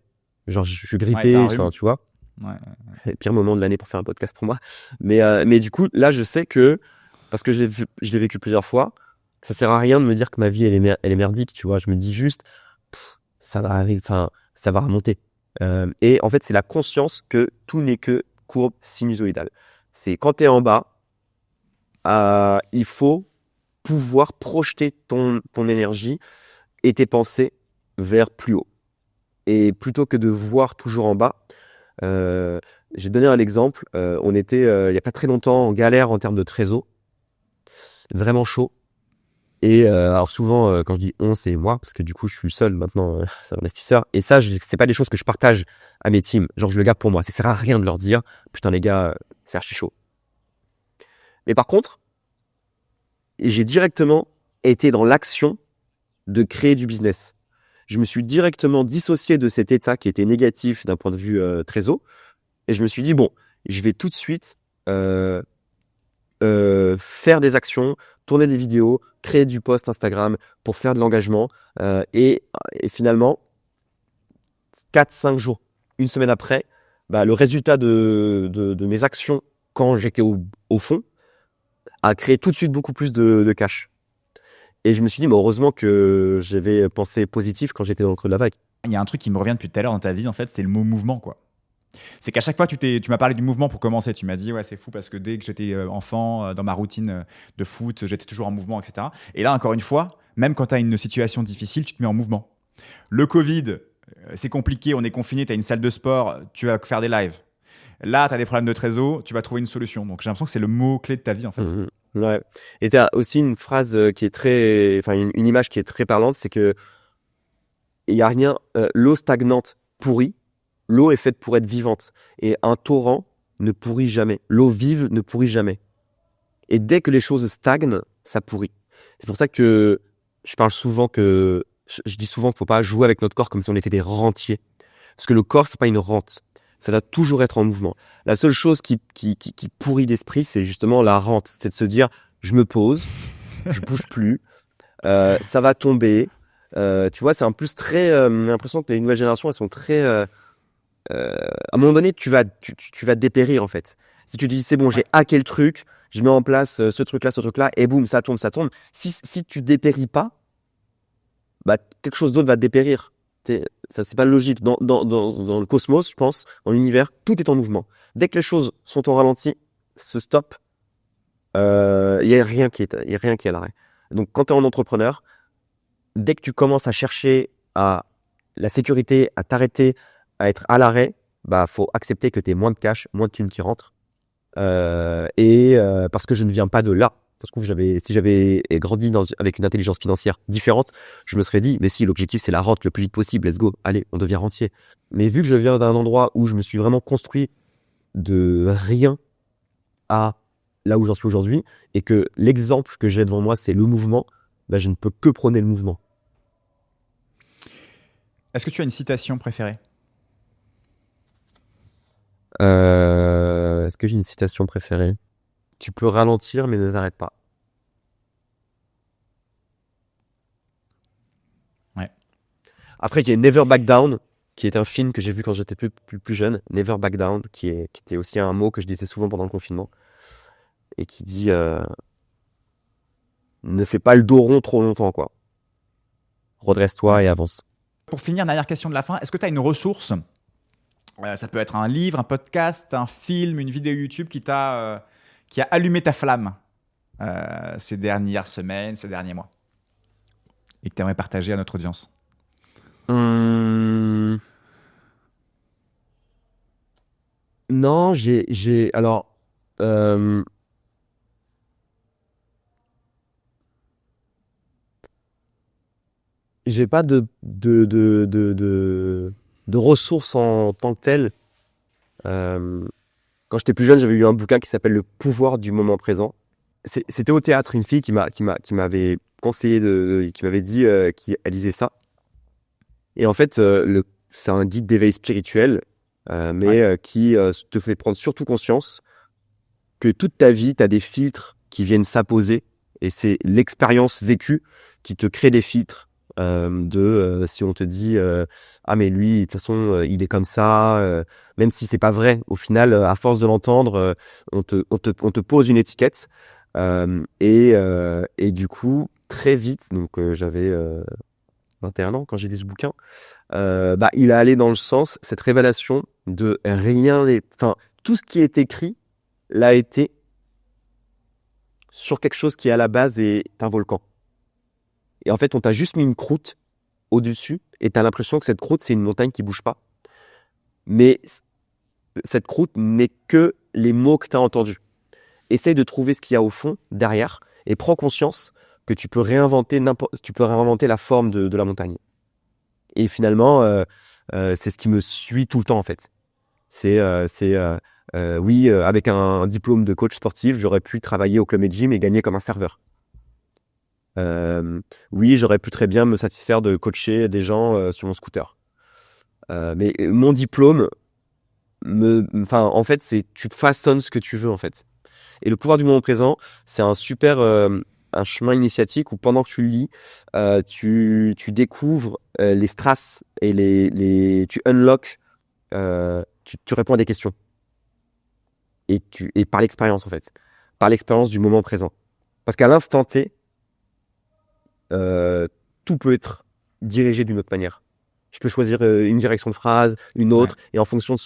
Genre, je suis grippé, tu vois. C'est le pire moment de l'année pour faire un podcast pour moi. Mais du coup, là, je sais que, parce que je l'ai vécu plusieurs fois, ça sert à rien de me dire que ma vie, elle est merdique, tu vois. Je me dis juste, ça va arriver, enfin, ça va remonter. Et en fait, c'est la conscience que tout n'est que courbe sinusoïdale. C'est quand tu es en bas, il faut pouvoir projeter ton énergie et tes pensées vers plus haut. Et plutôt que de voir toujours en bas, j'ai donné un exemple. On était, il n'y a pas très longtemps, en galère en termes de trésor. Vraiment chaud. Et alors souvent, quand je dis on, c'est moi, parce que du coup, je suis seul maintenant, c'est un investisseur. Et ça, c'est pas des choses que je partage à mes teams. Genre, je le garde pour moi. Ça sert à rien de leur dire, putain les gars, c'est archi chaud. Mais par contre, j'ai directement été dans l'action de créer du business. Je me suis directement dissocié de cet état qui était négatif d'un point de vue trésor. Et je me suis dit, bon, je vais tout de suite faire des actions, tourner des vidéos, créer du post Instagram pour faire de l'engagement. Et finalement, 4-5 jours, une semaine après, bah, le résultat de mes actions quand j'étais au fond a créé tout de suite beaucoup plus de cash. Et je me suis dit, mais heureusement que j'avais pensé positif quand j'étais dans le creux de la vague. Il y a un truc qui me revient depuis tout à l'heure dans ta vie, en fait, c'est le mot mouvement, quoi. C'est qu'à chaque fois, tu m'as parlé du mouvement pour commencer. Tu m'as dit, ouais, c'est fou parce que dès que j'étais enfant, dans ma routine de foot, j'étais toujours en mouvement, etc. Et là, encore une fois, même quand tu as une situation difficile, tu te mets en mouvement. Le Covid, c'est compliqué, on est confiné, tu as une salle de sport, tu vas faire des lives. Là, tu as des problèmes de trésor, tu vas trouver une solution. Donc, j'ai l'impression que c'est le mot-clé de ta vie, en fait. Ouais. Et tu as aussi une phrase qui est très. Enfin, une image qui est très parlante, c'est que il n'y a rien. L'eau stagnante pourrit, l'eau est faite pour être vivante. Et un torrent ne pourrit jamais. L'eau vive ne pourrit jamais. Et dès que les choses stagnent, ça pourrit. C'est pour ça que je parle souvent je dis souvent qu'il ne faut pas jouer avec notre corps comme si on était des rentiers. Parce que le corps, c'est pas une rente. Ça doit toujours être en mouvement. La seule chose qui pourrit l'esprit, c'est justement la rente. C'est de se dire, je me pose, je bouge plus, ça va tomber. Tu vois, c'est en plus très... j'ai l'impression que les nouvelles générations, elles sont très... à un moment donné, tu vas dépérir, en fait. Si tu dis, c'est bon, j'ai hacké le truc, je mets en place ce truc-là, et boum, ça tombe. Si tu dépéris pas, bah, quelque chose d'autre va dépérir. Ça, c'est pas logique. Dans le cosmos, je pense, dans l'univers, tout est en mouvement. Dès que les choses sont au ralenti, se stoppent, il y a rien qui est à l'arrêt. Donc, quand tu es en entrepreneur, dès que tu commences à chercher à la sécurité, à t'arrêter, à être à l'arrêt, bah, faut accepter que tu aies moins de cash, moins de thunes qui rentrent. Parce que je ne viens pas de là. Parce que si j'avais grandi avec une intelligence financière différente, je me serais dit, mais si, l'objectif, c'est la rente le plus vite possible. Let's go. Allez, on devient rentier. Mais vu que je viens d'un endroit où je me suis vraiment construit de rien à là où j'en suis aujourd'hui, et que l'exemple que j'ai devant moi, c'est le mouvement, bah, je ne peux que prôner le mouvement. Est-ce que tu as une citation préférée? Est-ce que j'ai une citation préférée? Tu peux ralentir, mais ne t'arrête pas. Ouais. Après, il y a Never Back Down, qui est un film que j'ai vu quand j'étais plus jeune. Never Back Down, qui était aussi un mot que je disais souvent pendant le confinement. Et qui dit ne fais pas le dos rond trop longtemps, quoi. Redresse-toi et avance. Pour finir, dernière question de la fin, est-ce que tu as une ressource? Ça peut être un livre, un podcast, un film, une vidéo YouTube qui a allumé ta flamme ces dernières semaines, ces derniers mois, et que tu aimerais partager à notre audience. Non, alors j'ai pas de ressources en tant que telles. Quand j'étais plus jeune, j'avais eu un bouquin qui s'appelle Le pouvoir du moment présent. C'était au théâtre, une fille qui m'avait conseillé qui m'avait dit qu'elle lisait ça. Et en fait, c'est un guide d'éveil spirituel, mais qui te fait prendre surtout conscience que toute ta vie, tu as des filtres qui viennent s'apposer, et c'est l'expérience vécue qui te crée des filtres. Si on te dit ah mais lui de toute façon il est comme ça, même si c'est pas vrai, au final à force de l'entendre on te pose une étiquette, et du coup très vite, donc j'avais 21 ans quand j'ai lu ce bouquin, bah il a allé dans le sens, cette révélation de tout ce qui est écrit l'a été sur quelque chose qui à la base est un volcan. Et en fait, on t'a juste mis une croûte au-dessus, et t'as l'impression que cette croûte, c'est une montagne qui bouge pas. Mais cette croûte n'est que les mots que t'as entendus. Essaye de trouver ce qu'il y a au fond, derrière, et prends conscience que tu peux réinventer la forme de la montagne. Et finalement, c'est ce qui me suit tout le temps, en fait. Oui, avec un diplôme de coach sportif, j'aurais pu travailler au Club Med Gym et gagner comme un serveur. Oui, j'aurais pu très bien me satisfaire de coacher des gens sur mon scooter. Mais mon diplôme, en fait, tu façonnes ce que tu veux, en fait. Et le pouvoir du moment présent, c'est un super un chemin initiatique où pendant que tu le lis, tu découvres les strass et tu unlocks, tu réponds à des questions. Et par l'expérience, en fait. Par l'expérience du moment présent. Parce qu'à l'instant T, tout peut être dirigé d'une autre manière. Je peux choisir une direction de phrase, une autre, et en fonction de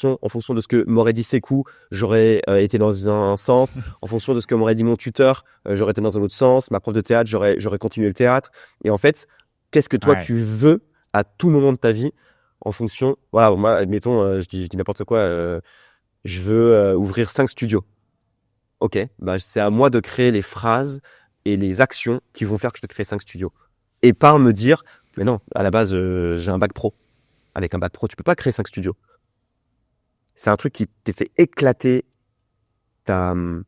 ce que m'aurait dit Sekou, j'aurais été dans un sens. En fonction de ce que m'aurait dit mon tuteur, j'aurais été dans un autre sens. Ma prof de théâtre, j'aurais continué le théâtre. Et en fait, qu'est-ce que toi tu veux à tout moment de ta vie, en fonction. Voilà, moi, admettons, je dis n'importe quoi. Je veux ouvrir 5 studios. Ok, bah c'est à moi de créer les phrases et les actions qui vont faire que je te crée 5 studios. Et pas me dire, mais non, à la base, j'ai un bac pro. Avec un bac pro, tu peux pas créer 5 studios. C'est un truc qui t'est fait éclater ton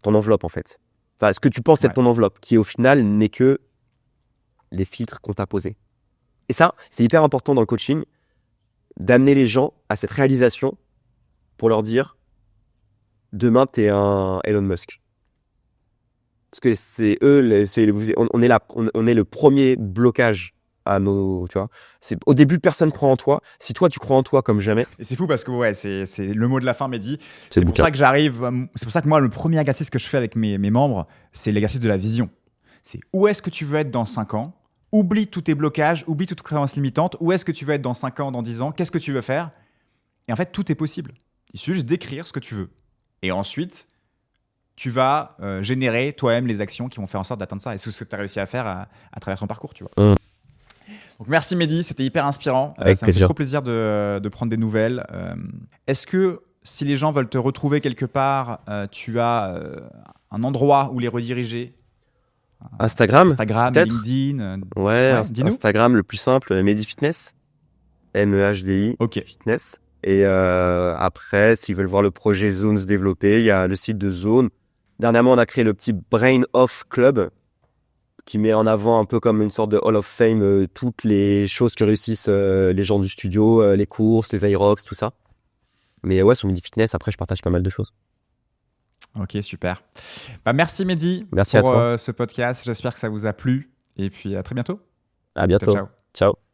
enveloppe, en fait. Enfin, ce que tu penses être ton enveloppe, qui au final n'est que les filtres qu'on t'a posés. Et ça, c'est hyper important dans le coaching. d'amener les gens à cette réalisation pour leur dire demain, t'es un Elon Musk. Parce que c'est eux, on est là, on est le premier blocage à nos, tu vois. Au début, personne croit en toi. Si toi, tu crois en toi comme jamais. Et c'est fou parce que ouais, c'est le mot de la fin, Mehdi. C'est C'est le pour bouquin. ça que c'est pour ça que moi, le premier exercice que je fais avec mes membres, c'est l'exercice de la vision. C'est où est-ce que tu veux être dans 5 ans? Oublie tous tes blocages, oublie toutes tes croyances limitantes. Où est-ce que tu veux être dans 5 ans, dans 10 ans? Qu'est-ce que tu veux faire? Et en fait, tout est possible. Il suffit juste d'écrire ce que tu veux. Et ensuite, tu vas générer toi-même les actions qui vont faire en sorte d'atteindre ça. Et c'est ce que tu as réussi à faire à travers ton parcours, tu vois. Donc merci Mehdi, c'était hyper inspirant. Avec Ça me fait plaisir. trop plaisir de prendre des nouvelles. Est-ce que si les gens veulent te retrouver quelque part, tu as un endroit où les rediriger? Instagram, Instagram, peut-être. LinkedIn Ouais, dis-nous. Instagram, le plus simple, Mehdi Fitness. MEHDI, Ok. Fitness. Et après, s'ils veulent voir le projet Zone se développer, il y a le site de Zone. Dernièrement, on a créé le petit Brain Off Club qui met en avant un peu comme une sorte de Hall of Fame toutes les choses que réussissent les gens du studio, les courses, les Aerox, tout ça. Mais ouais, sur Mehdi Fitness, après, je partage pas mal de choses. Ok, super. Bah, merci Mehdi Merci à pour toi. ce podcast. J'espère que ça vous a plu. Et puis à très bientôt. À Ciao, bientôt. ciao. Ciao.